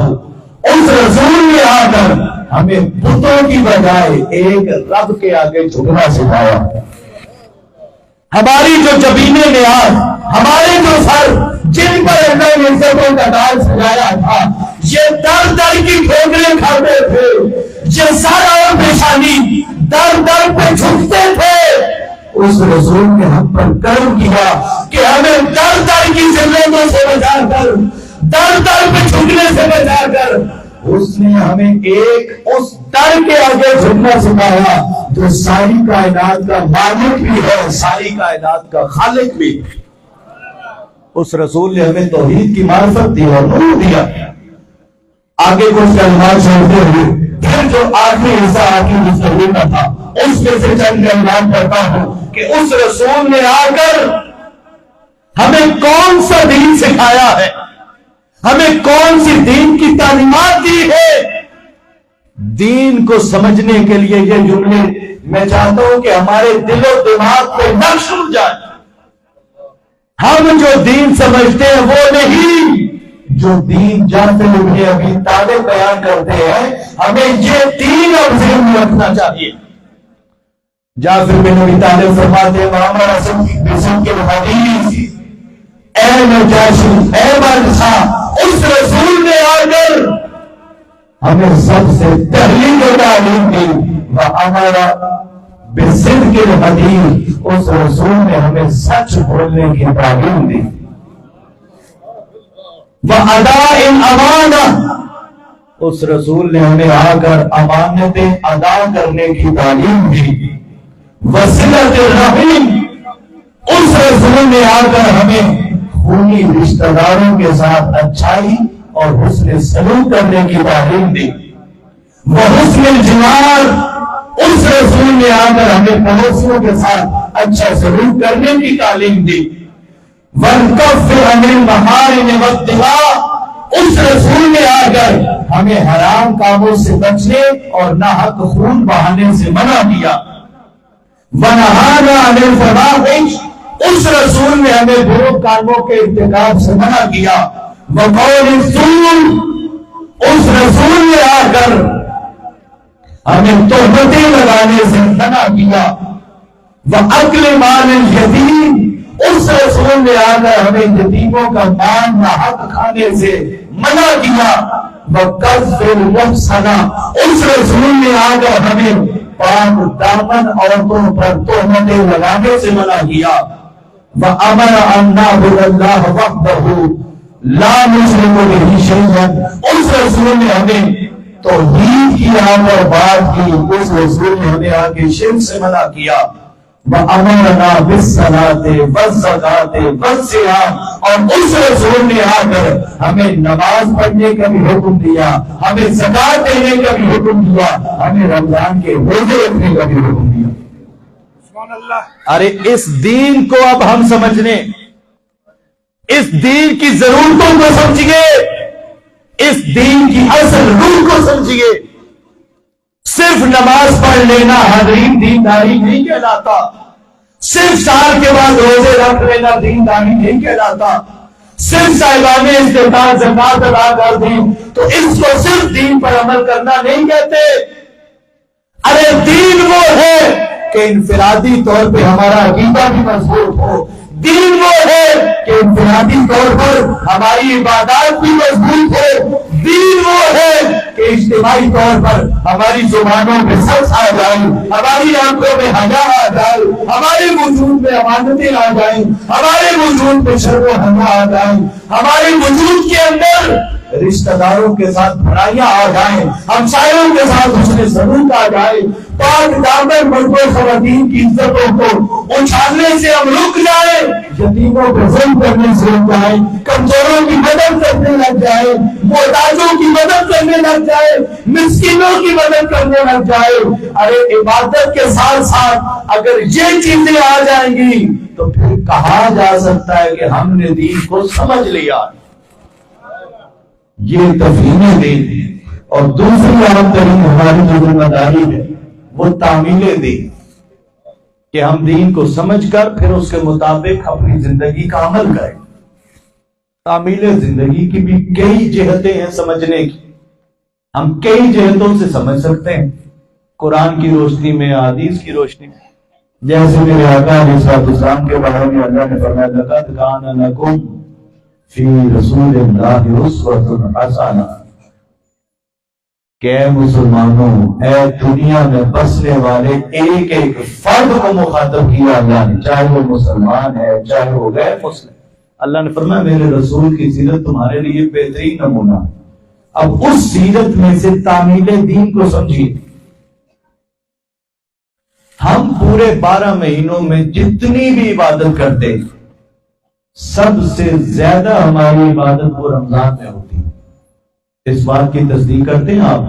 اس رسول نے آ کر ہمیں بتوں کی بجائے ایک رب کے آگے جھکنا سکھایا. ہماری جو جبینے نیاز، ہمارے جو سر جن پر اللہ نے عزتوں کا ڈال سجایا تھا، یہ در در کی ٹھوکریں کھاتے تھے، یہ سر اور پیشانی در در پہ جھکتے تھے. اس رسول نے ہم پر کرم کیا کہ ہمیں در در کی ذلتوں سے بچا کر، در در پہ جھکنے سے بچا کر، اس نے ہمیں ایک اس در کے آگے جھکنا سکھایا جو ساری کائنات کا مالک بھی ہے، ساری کائنات کا خالق بھی. اس رسول نے ہمیں توحید کی معرفت دی اور نور دیا. آگے کچھ کلمات چھوڑتے ہوئے پھر جو آخری حصہ آخری گفتگو کا تھا اس میں سے چند کلمات پڑھتا ہوں کہ اس رسول نے آ کر ہمیں کون سا دین سکھایا ہے، ہمیں کون سی دین کی تعلیمات دی ہے. دین کو سمجھنے کے لیے یہ جملے میں چاہتا ہوں کہ ہمارے دل و دماغ پہ نقش ہو جائے. ہم جو دین سمجھتے ہیں وہ نہیں جو دین جعفر بن ابی طالب بیان کرتے ہیں. ہمیں یہ دین اور ذہن میں رکھنا چاہیے. جعفر بن ابی طالب فرماتے ہیں معامر حسن کے حدیث، اے نجاشی، اے بادشاہ، اس رسول نے آ کر ہمیں سب سے پہلی جو تعلیم دی وَأَمَرَ بِصِدْقِ الْحَدِيثِ، اس رسول نے ہمیں سچ بولنے کی تعلیم دی. وَأَدَاءِ الْأَمَانَةِ، اس رسول نے ہمیں آ کر امانتیں ادا کرنے کی تعلیم دی. وَصِلَةِ الرَّحِمِ، اس رسول نے آ کر ہمیں خونی رشتہ داروں کے ساتھ اچھائی اور حسن سلوک کرنے کی تعلیم دی. وحسن الجوار، اس رسول نے آ کر ہمیں پڑوسیوں کے ساتھ اچھا سلوک کرنے کی تعلیم دی. وَالْكَفِّ عَنِ الْمَحَارِمِ وَالدِّمَاءِ، اس رسول نے آ کر ہمیں حرام کاموں سے بچنے اور ناحق خون بہانے سے منع کیا. وَنَهَانَا عَنِ الْفَوَاحِشِ، اس رسول نے ہمیں برے کاموں کے ارتکاب سے منع کیا. وَقَوْلِ الزُّورِ، اس رسول نے آ کر ہمیں تہمتیں لگانے سے منع کیا. وَأَكْلِ مَالِ الْيَتِيمِ، اس رسول نے آ کر ہمیں یتیموں کا مال ناحق کھانے سے منع کیا. وَقَذْفِ الْمُحْصَنَةِ، اس رسول نے آ کر ہمیں پاک دامن عورتوں پر تہمتیں لگانے سے منع کیا. وَأَمَرَ أَن نَّعْبُدَ اللَّهَ وَحْدَهُ لَا نُشْرِكُ بِهِ شَيْئًا، اس رسول نے ہمیں توحید کی یہاں پر بات کی. اس رسول نے ہمیں آگے شرک سے منع کیا. وَأَمَرَنَا بِالصَّلَاةِ وَالزَّكَاةِ وَالصِّيَامِ، اور اس رسول نے آ کر ہمیں نماز پڑھنے کا بھی حکم دیا، ہمیں زکوٰۃ دینے کا بھی حکم دیا، ہمیں رمضان کے روزے رکھنے کا بھی حکم دیا. ارے اس دین کو اب ہم سمجھنے، اس دین کی ضرورتوں کو سمجھیے، اس دین کی اصل روح کو سمجھیے. صرف نماز پڑھ لینا حاضرین دینداری نہیں کہلاتا، صرف سال کے بعد روزے رکھ لینا دینداری نہیں کہلاتا، صرف صاحبان استطاعت زکات ادا کر دی تو اس کو صرف دین پر عمل کرنا نہیں کہتے۔ ارے دین وہ ہے کہ انفرادی طور پہ ہمارا عقیدہ بھی مضبوط ہو، دین وہ ہے کہ انفرادی طور پر ہماری عبادات بھی مضبوط ہو، دین وہ ہے کہ اجتماعی طور پر ہماری زبانوں میں سچ آ جائے، ہماری آنکھوں میں حیا آ جائے، ہمارے وجود میں امانتیں آ جائیں، ہمارے وجود میں شرم و حیا آ جائیں، ہمارے وجود کے اندر رشتہ داروں کے ساتھ بھلائیاں آ جائیں، ہمسایوں کے ساتھ حسن سلوک آ جائے، پاک دامن مردوں خواتین کی عزتوں کو اچھالنے سے ہم رک جائیں، یتیموں کو ظلم کرنے سے رک جائیں، کمزوروں کی مدد کرنے لگ جائیں، محتاجوں کی مدد کرنے لگ جائیں، مسکینوں کی مدد کرنے لگ جائیں۔ ارے عبادت کے ساتھ ساتھ اگر یہ چیزیں آ جائیں گی تو پھر کہا جا سکتا ہے کہ ہم نے دین کو سمجھ لیا۔ یہ تفہیم دین۔ اور دوسری اہم ترین ہماری جو ذمہ داری ہے وہ تعمیل دین، کہ ہم دین کو سمجھ کر پھر اس کے مطابق اپنی زندگی کا عمل کریں۔ تعمیل زندگی کی بھی کئی جہتیں ہیں سمجھنے کی، ہم کئی جہتوں سے سمجھ سکتے ہیں، قرآن کی روشنی میں، حدیث کی روشنی میں۔ جیسے میرے آقا علیہ السلام کے بارے میں اللہ نے فرمایا لقد کان لکم فی رسول اللہ اسوۃ حسنہ، کہ اے مسلمانوں، اے دنیا میں بسنے والے ایک ایک فرد کو مخاطب کیا اللہ نے، چاہے وہ مسلمان ہے چاہے وہ غیر مسلم۔ اللہ نے فرمایا میرے رسول کی سیرت تمہارے لیے بہترین نمونہ۔ اب اس سیرت میں سے تعمیل دین کو سمجھیے۔ ہم پورے 12 مہینوں میں جتنی بھی عبادت کرتے ہیں، سب سے زیادہ ہماری عبادت وہ رمضان میں ہوتی ہے۔ اس بات کی تصدیق کرتے ہیں آپ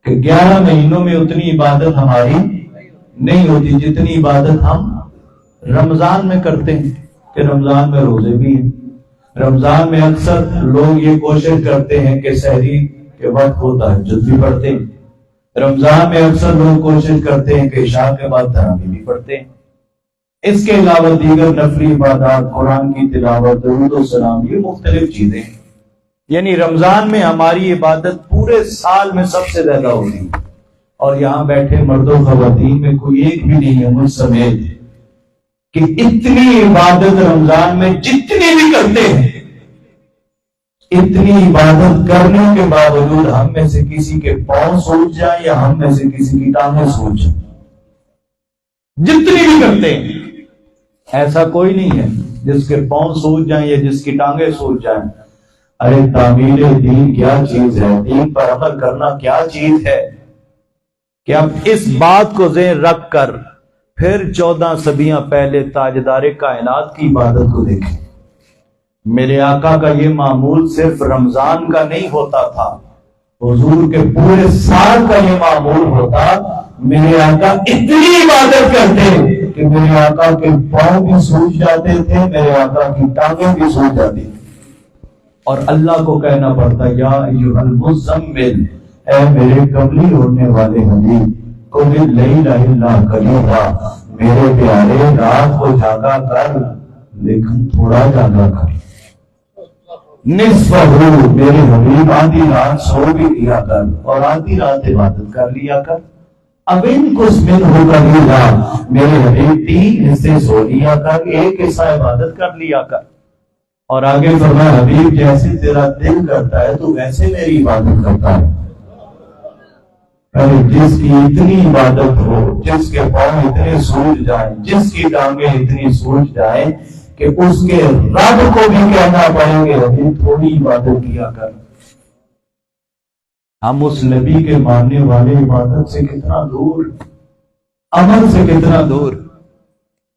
کہ 11 مہینوں میں اتنی عبادت ہماری نہیں ہوتی جتنی عبادت ہم رمضان میں کرتے ہیں، کہ رمضان میں روزے بھی ہیں، رمضان میں اکثر لوگ یہ کوشش کرتے ہیں کہ سحری کے وقت وہ تہجد بھی پڑھتے ہیں، رمضان میں اکثر لوگ کوشش کرتے ہیں کہ عشاء کے بعد تراویح بھی پڑھتے ہیں، اس کے علاوہ دیگر نفلی عبادات، قرآن کی تلاوت، درود و سلام، یہ مختلف چیزیں ہیں۔ یعنی رمضان میں ہماری عبادت پورے سال میں سب سے زیادہ ہوتی ہے، اور یہاں بیٹھے مرد و خواتین میں کوئی ایک بھی نہیں ہے مجھ سمیت کہ اتنی عبادت رمضان میں جتنی بھی کرتے ہیں، اتنی عبادت کرنے کے باوجود ہم میں سے کسی کے پاؤں سوج جائیں یا ہم میں سے کسی کی ٹانگیں سوج جائیں، جتنی بھی کرتے ہیں ایسا کوئی نہیں ہے جس کے پاؤں سوج جائیں یا جس کی ٹانگیں سوج جائیں۔ ارے تعمیل دین کیا چیز ہے، دین پر عمل کرنا کیا چیز ہے، کہ اب اس بات کو ذہن رکھ کر پھر 14 صدیاں پہلے تاجدار کائنات کی عبادت کو دیکھیں۔ میرے آقا کا یہ معمول صرف رمضان کا نہیں ہوتا تھا، حضور کے پورے سال کا یہ معمول ہوتا۔ میرے آقا اتنی عبادت کرتے کہ میرے آقا کے پاؤں بھی سوج جاتے تھے، میرے آقا کی ٹانگیں بھی سوج جاتی تھی، اور اللہ کو کہنا پڑتا یا ایھا المزمل، اے میرے کملی ہونے والے حبیب، قم اللیل الا قلیلا، میرے پیارے رات کو جاگا کر لیکن تھوڑا جاگا کر، نصفہ، میرے حبیب آدھی رات سو بھی لیا کر اور آدھی رات عبادت کر لیا کر، اب ان کچھ من ہو قلیلا، میرے حبیب 3 حصے سو لیا کر، 1 حصہ عبادت کر لیا کر۔ اور آگے فرمایا حبیب جیسے تیرا دل کرتا ہے تو ویسے میری عبادت کرتا ہے۔ جس کی اتنی عبادت ہو، جس کے پاؤں اتنے سوج جائیں، جس کی ٹانگیں اتنی سوج جائیں کہ اس کے رب کو بھی کہنا پڑیں گے ابھی تھوڑی عبادت کیا کر۔ ہم اس نبی کے ماننے والے عبادت سے کتنا دور، عمل سے کتنا دور،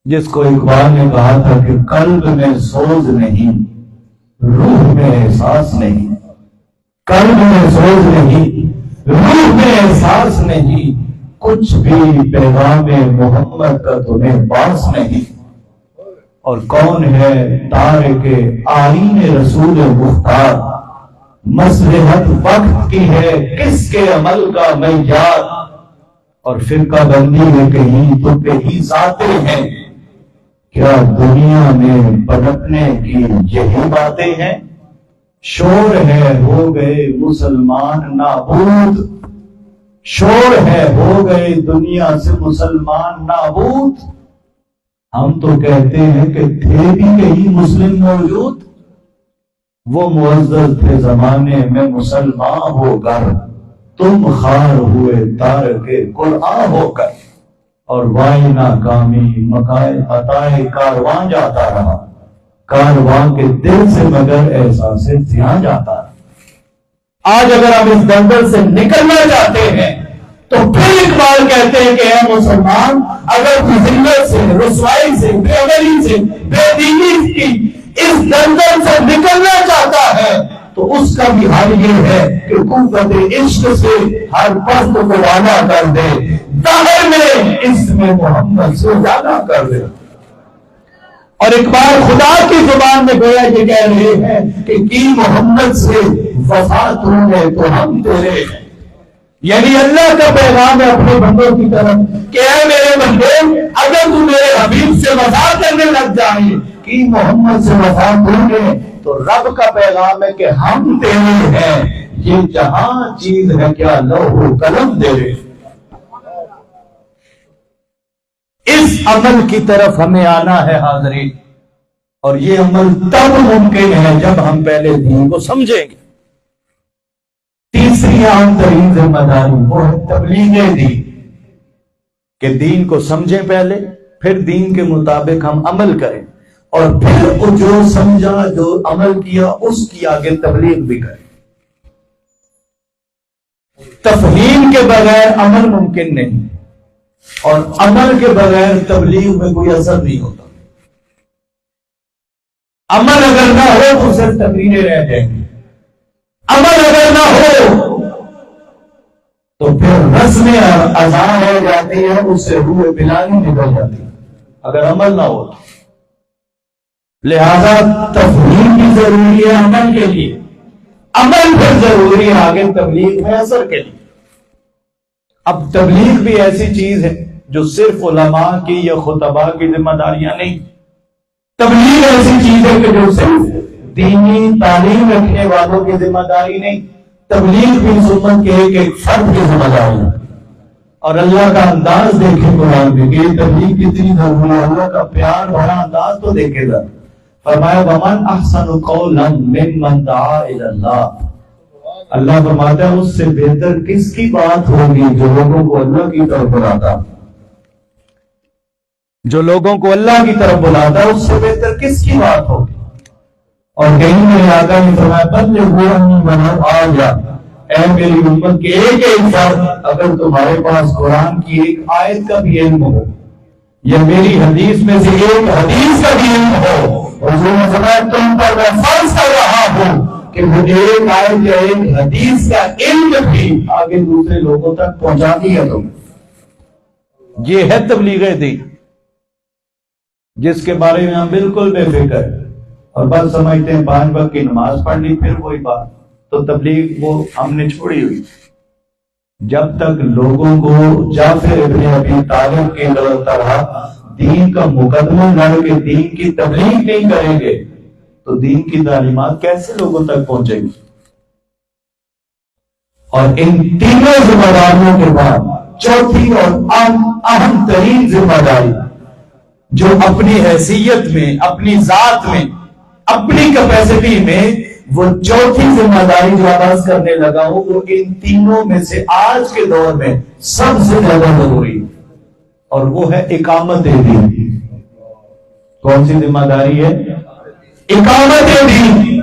جس کو اقبال نے کہا تھا کہ قلب میں سوز نہیں، روح میں احساس نہیں، قلب میں سوز نہیں، روح میں احساس نہیں، کچھ بھی پیغام محمد کا تمہیں پاس نہیں۔ اور کون ہے تارک آئین رسول مختار، مصلحت وقت کی ہے کس کے عمل کا معیار، اور فرقہ بندی میں کہیں تو کہیں ذاتیں ہیں، کیا دنیا میں پنپنے کی یہی باتیں ہیں؟ شور ہے ہو گئے مسلمان نابود، شور ہے ہو گئے دنیا سے مسلمان نابود، ہم تو کہتے ہیں کہ تھے بھی کہیں مسلم موجود، وہ معزز تھے زمانے میں مسلمان ہو کر، تم خار ہوئے تارک قرآن ہو کر، اور وائے ناکامی مکائے عطائے کارواں جاتا رہا، کارواں کے دل سے مگر احساس زیاں جاتا رہا۔ آج اگر ہم اس دلدل سے نکلنا چاہتے ہیں تو پھر اقبال کہتے ہیں کہ اے مسلمان، اگر تو ذلت سے، رسوائی سے، بے عملی سے، بے دینی کی اس دلدل سے نکلنا چاہتا ہے تو اس کا بھی حل یہ ہے کہ قوت عشق سے ہر پست کو والا کر دے، ظاہر میں اس میں محمد سے زیادہ کر دے۔ اور اقبال خدا کی زبان میں گویا یہ کہہ رہے ہیں کہ کی محمد سے وفا تو نے تو ہم تیرے ہیں، یعنی اللہ کا پیغام ہے اپنے بندوں کی طرف کہ اے میرے بندے، اگر تو میرے حبیب سے وفا کرنے لگ جائیں، کی محمد سے وفا کرنے، تو رب کا پیغام ہے کہ ہم تیرے ہیں، یہ جہاں چیز ہے کیا لوح و قلم تیرے۔ اس عمل کی طرف ہمیں آنا ہے حاضرین، اور یہ عمل تب ممکن ہے جب ہم پہلے دین کو سمجھیں گے۔ تیسری عام ترین ذمہ داری وہ ہے تبلیغ دین، کہ دین کو سمجھیں پہلے، پھر دین کے مطابق ہم عمل کریں، اور پھر جو سمجھا جو عمل کیا اس کی آگے تبلیغ بھی کریں۔ تفہیم کے بغیر عمل ممکن نہیں، اور عمل کے بغیر تبلیغ میں کوئی اثر نہیں ہوتا۔ عمل اگر نہ ہو تو صرف تقریریں رہ جائیں گی، عمل اگر نہ ہو تو پھر رسمیں اذان ہو جاتی ہے، اس سے روح بلانی نکل جاتی ہے اگر عمل نہ ہو تو۔ لہذا تفہیم بھی ضروری ہے عمل کے لیے، عمل پھر ضروری ہے آگے تبلیغ میں اثر کے لیے۔ اب تبلیغ بھی ایسی چیز ہے جو صرف علماء کی یا خطباء کی ذمہ داریاں نہیں، تبلیغ ایسی چیز ہے کہ جو صرف دینی تعلیم رکھنے والوں کی ذمہ داری نہیں، تبلیغ بھی امت کے ایک فرد کی ذمہ داری ہے۔ اور اللہ کا انداز دیکھیں قرآن میں کہ تبلیغ کتنی ضروری ہے، اللہ کا پیار بھرا انداز تو دیکھے گا۔ فرمایا وَمَنْ أَحْسَنُ قَوْلًا مِّمَّنْ دَعَا إِلَى اللَّهِ، اللہ فرماتا ہے اس سے بہتر کس کی بات ہوگی جو لوگوں کو اللہ کی طرف بلاتا، جو لوگوں کو اللہ کی طرف بلاتا ہے اس سے بہتر کس کی بات ہوگی۔ اور کہیں میرے آقا نے فرمایا بلغوا عنی ولو آیہ، اے میری امت کے ایک ایک فرد، اگر تمہارے پاس قرآن کی ایک آیت کا بھی علم ہو یا میری حدیث میں سے ایک حدیث کا بھی علم ہو، حضور نے فرمایا تم پر میں فرض کر رہا ہوں کہ مجھے ایک آیت یا ایک حدیث کا علم بھی آگے دوسرے لوگوں تک پہنچا دیا تم۔ یہ ہے تبلیغ دین، جس کے بارے میں ہم بالکل بے فکر ہیں اور بس سمجھتے ہیں 5 وقت کی نماز پڑھ لی پھر وہی بات، تو تبلیغ وہ ہم نے چھوڑی ہوئی۔ جب تک لوگوں کو جعفر ابن ابی طالب کی غلط طرح دین کا مقدمہ لڑ کے دین کی تبلیغ نہیں کریں گے تو دین کی تعلیمات کیسے لوگوں تک پہنچیں گی؟ اور ان تینوں ذمہ داریوں کے بعد چوتھی اور اہم ترین ذمہ داری جو اپنی حیثیت میں، اپنی ذات میں، اپنی کیپیسٹی میں وہ چوتھی ذمہ داری جو آغاز کرنے لگا ہوں، وہ ان تینوں میں سے آج کے دور میں سب سے زیادہ ضروری ہے، اور وہ ہے اقامت دین۔ کون سی ذمہ داری ہے؟ اقامت دین۔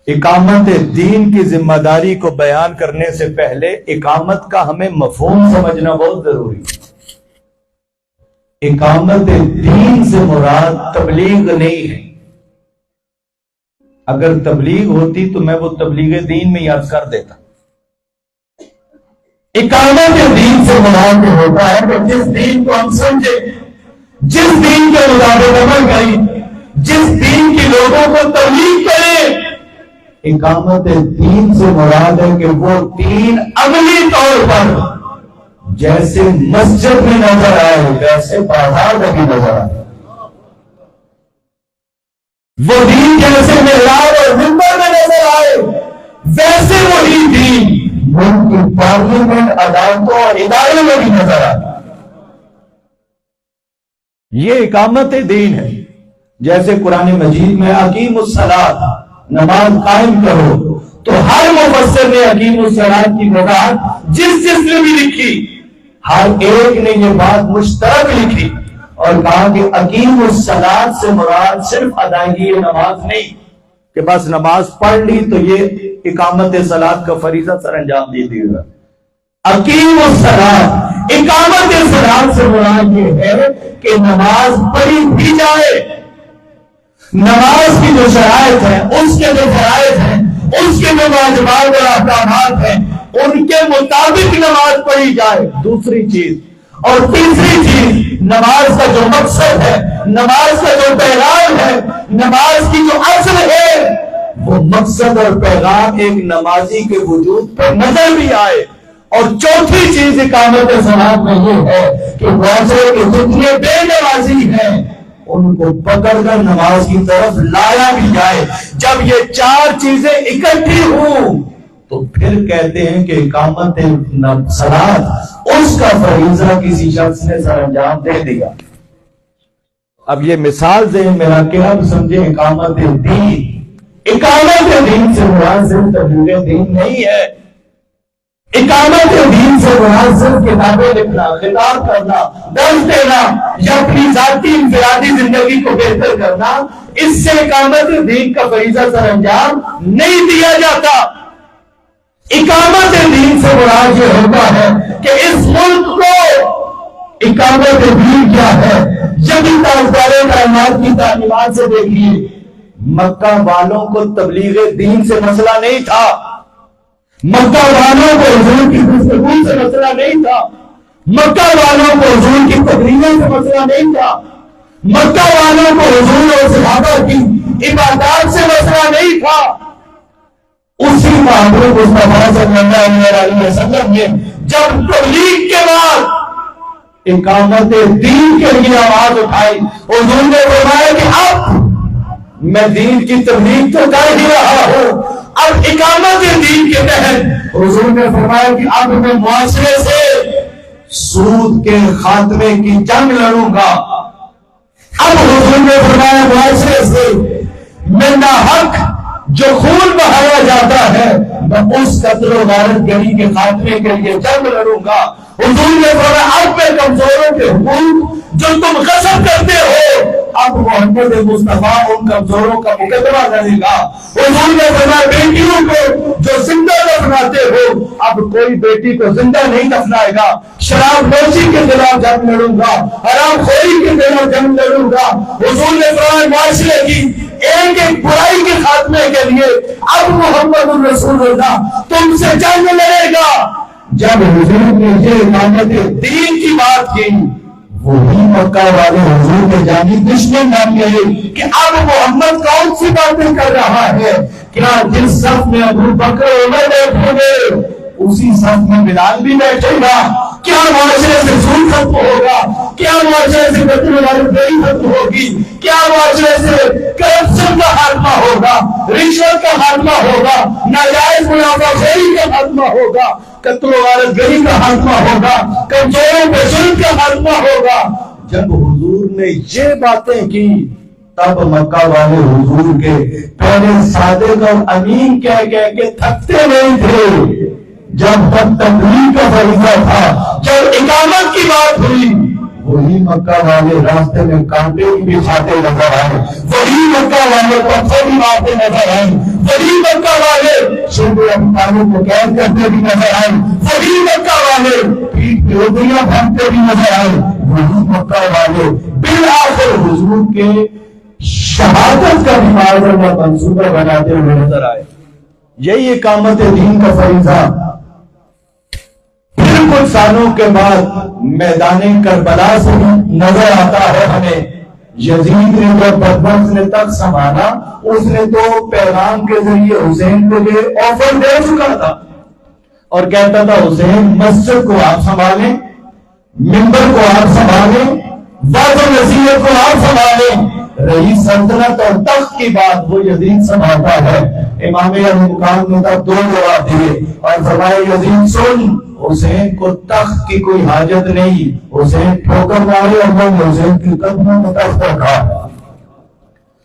اقامت دین کی ذمہ داری کو بیان کرنے سے پہلے اقامت کا ہمیں مفہوم سمجھنا بہت ضروری ہے۔ اقامت دین سے مراد تبلیغ نہیں ہے۔ اگر تبلیغ ہوتی تو میں وہ تبلیغ دین میں یاد کر دیتا۔ اقامت دین سے مراد ہوتا ہے کہ جس دین کو ہم سمجھے، جس دین کے مطابق عمل کریں، جس دین کی لوگوں کو تبلیغ کریں۔ اقامت دین سے مراد ہے کہ وہ دین عملی طور پر جیسے مسجد میں نظر آئے ویسے بازار میں بھی نظر آئے، وہ دین جیسے محراب اور منبر میں نظر آئے ویسے وہی دین ملک کی پارلیمنٹ، عدالتوں اور اداروں میں بھی نظر آئے۔ یہ اقامت دین ہے۔ جیسے قرآن مجید میں اقیم الصلاۃ، نماز قائم کرو، تو ہر مفسر نے اقیم الصلاۃ کی وضاحت جس نے بھی لکھی، ہر ایک نے یہ بات مشترک لکھی اور کہا کہ اقیم الصلاۃ سے مراد صرف ادائیگی نماز نہیں کہ بس نماز پڑھ لی تو یہ اقامت صلاۃ کا فریضہ سر انجام دے دیے گا۔ اقیم الصلاۃ، اقامت صلاۃ سے مراد یہ ہے کہ نماز پڑھی بھی جائے، نماز کی جو شرائط ہے، اس کے جو فرائض ہیں، اس کے جو واجبات اور احکامات ہیں، ان کے مطابق نماز پڑھی جائے، دوسری چیز۔ اور تیسری چیز، نماز کا جو مقصد ہے، نماز کا جو پیغام ہے، نماز کی جو اصل ہے، وہ مقصد اور پیغام ایک نمازی کے وجود پر نظر بھی آئے۔ اور چوتھی چیز اقامت صلاۃ میں یہ ہے کہ معاشرے کے جتنے بے نمازی ہیں ان کو پکڑ کر نماز کی طرف لایا بھی جائے۔ جب یہ چار چیزیں اکٹھی ہوں تو پھر کہتے ہیں کہ اقامت صلاۃ اس کا فریضہ کسی شخص نے سر انجام دے دیا۔ اب یہ مثال ذہن میں رکھ کے اب سمجھیں اقامت دین۔ اقامت دین سے مراد صرف تبلیغ دین نہیں ہے۔ اقامت دین سے مراد صرف کتابیں لکھنا، خطاب کرنا، درس دینا یا اپنی ذاتی انفرادی زندگی کو بہتر کرنا، اس سے اقامت دین کا فریضہ سر انجام نہیں دیا جاتا۔ اقامت دین سے مراد یہ ہوتا ہے کہ اس ملک کو اقامت دین کیا ہے۔ یہی تاجدار کائنات کی تعلیمات سے دیکھیے، مکہ والوں کو تبلیغ دین سے مسئلہ نہیں تھا، مکہ والوں کو حضور کی گفتگو سے مسئلہ نہیں تھا، مکہ والوں کو حضور کی تقریروں سے مسئلہ نہیں تھا، مکہ والوں کو حضور اور صحابہ کی عبادات سے مسئلہ نہیں تھا۔ اسی محمود مصطفیٰ صلی اللہ علیہ وسلم نے جب تبلیغ کے بعد اقامت دین کے لیے آواز اٹھائی، حضور نے فرمایا کہ اب میں دین کی تبلیغ تو کر ہی رہا ہوں، اب اقامت دین کے تحت حضور نے فرمایا کہ اب میں معاشرے سے سود کے خاتمے کی جنگ لڑوں گا۔ اب حضور نے فرمایا معاشرے سے میں ناحق جو خون بہایا جاتا ہے میں اس قتل و غارت گری کے خاتمے کے لیے جنگ لڑوں گا۔ حضور نے فرمایا اب میں کمزوروں کے حقوق جو تم غصب کرتے ہو اب محمد مصطفیٰ ان کمزوروں کا مقدمہ کرے گا۔ حضور نے فرمایا بیٹیوں کو جو زندہ دفناتے ہو اب کوئی بیٹی کو زندہ نہیں دفنائے گا۔ شراب نوشی کے خلاف جنگ لڑوں گا، حرام خوری کے خلاف جنگ لڑوں گا۔ حضور نے فرمایا معاشرے کی ایک ایک برائی کے خاتمے کے لیے اب محمد الرسول اللہ تم سے جنگ لڑے گا۔ جب حضور نے یہ اقامت دین کی بات کی وہی مکہ والے حضور کے جانی دشمن مان گئے کہ اب محمد کون سی باتیں کر رہا ہے، کیا جس صف میں ابو بکر عمر بیٹھے گے اسی صف میں بلال بھی بیٹھے گا؟ کیا معاشرے سے سود ختم ہوگا؟ کیا معاشرے سے قتل و غارت گری ختم ہوگی؟ کیا معاشرے سے کرپشن کا خاتمہ ہوگا، رشوت کا خاتمہ ہوگا، ناجائز منافع خوری کا خاتمہ ہوگا، قتل و غارت گری کا خاتمہ ہوگا، کمزوروں پہ ظلم کا خاتمہ ہوگا؟ جب حضور نے یہ باتیں کی تب مکہ والے حضور کے پہلے صادق اور امین کہہ کے تھکتے نہیں تھے۔ جب تک تبلیغ کا فریضہ تھا، جب اقامت کی بات ہوئی وہی مکہ والے راستے میں کانٹے بھی بچھاتے نظر آئے، وہی مکہ والے پتھر بھی مارتے نظر آئے، وہی مکہ والے شرب امکانوں کو قید کرتے بھی نظر آئے، وہی مکہ والے پیٹ پہ اگلیاں پھینکتے بھی نظر آئے، وہی مکہ والے بالآخر حضور کے شہادت کا نماز کا منصوبہ بناتے ہوئے نظر آئے۔ یہی اقامت دین کا فریضہ پھر کچھ سالوں کے بعد میدان کربلا سے نظر آتا ہے ہمیں۔ یزید نے جو بدبخت نے تک سنبھالا اس نے تو پیغام کے ذریعے حسین کو یہ آفر دے چکا تھا اور کہتا تھا حسین مسجد کو آپ سنبھالیں، منبر کو آپ سنبھالیں، وعظ و نصیحت کو آپ سنبھالیں، رہی سلطنت اور تخت کی بات وہ یزید سنبھالتا ہے۔ امام علی مقام نے تب 2 جواب دیے اور فرمایا یزید سن، حسین کو تخت کی کوئی حاجت نہیں، حسین ٹھوکر مارے اور میں نے حسین کے قدموں میں تخت رکھا،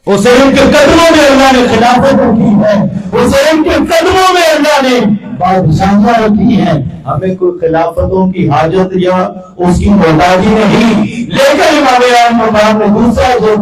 حسین کے قدموں میں اللہ نے خلافت رکھی ہے، حسین کے قدموں میں اللہ نے بادشاہیاں رکھی ہیں، ہمیں کوئی خلافتوں کی حاجت یا اس کی محتاجی نہیں۔ لیکن امام علی مقام نے دوسرا جو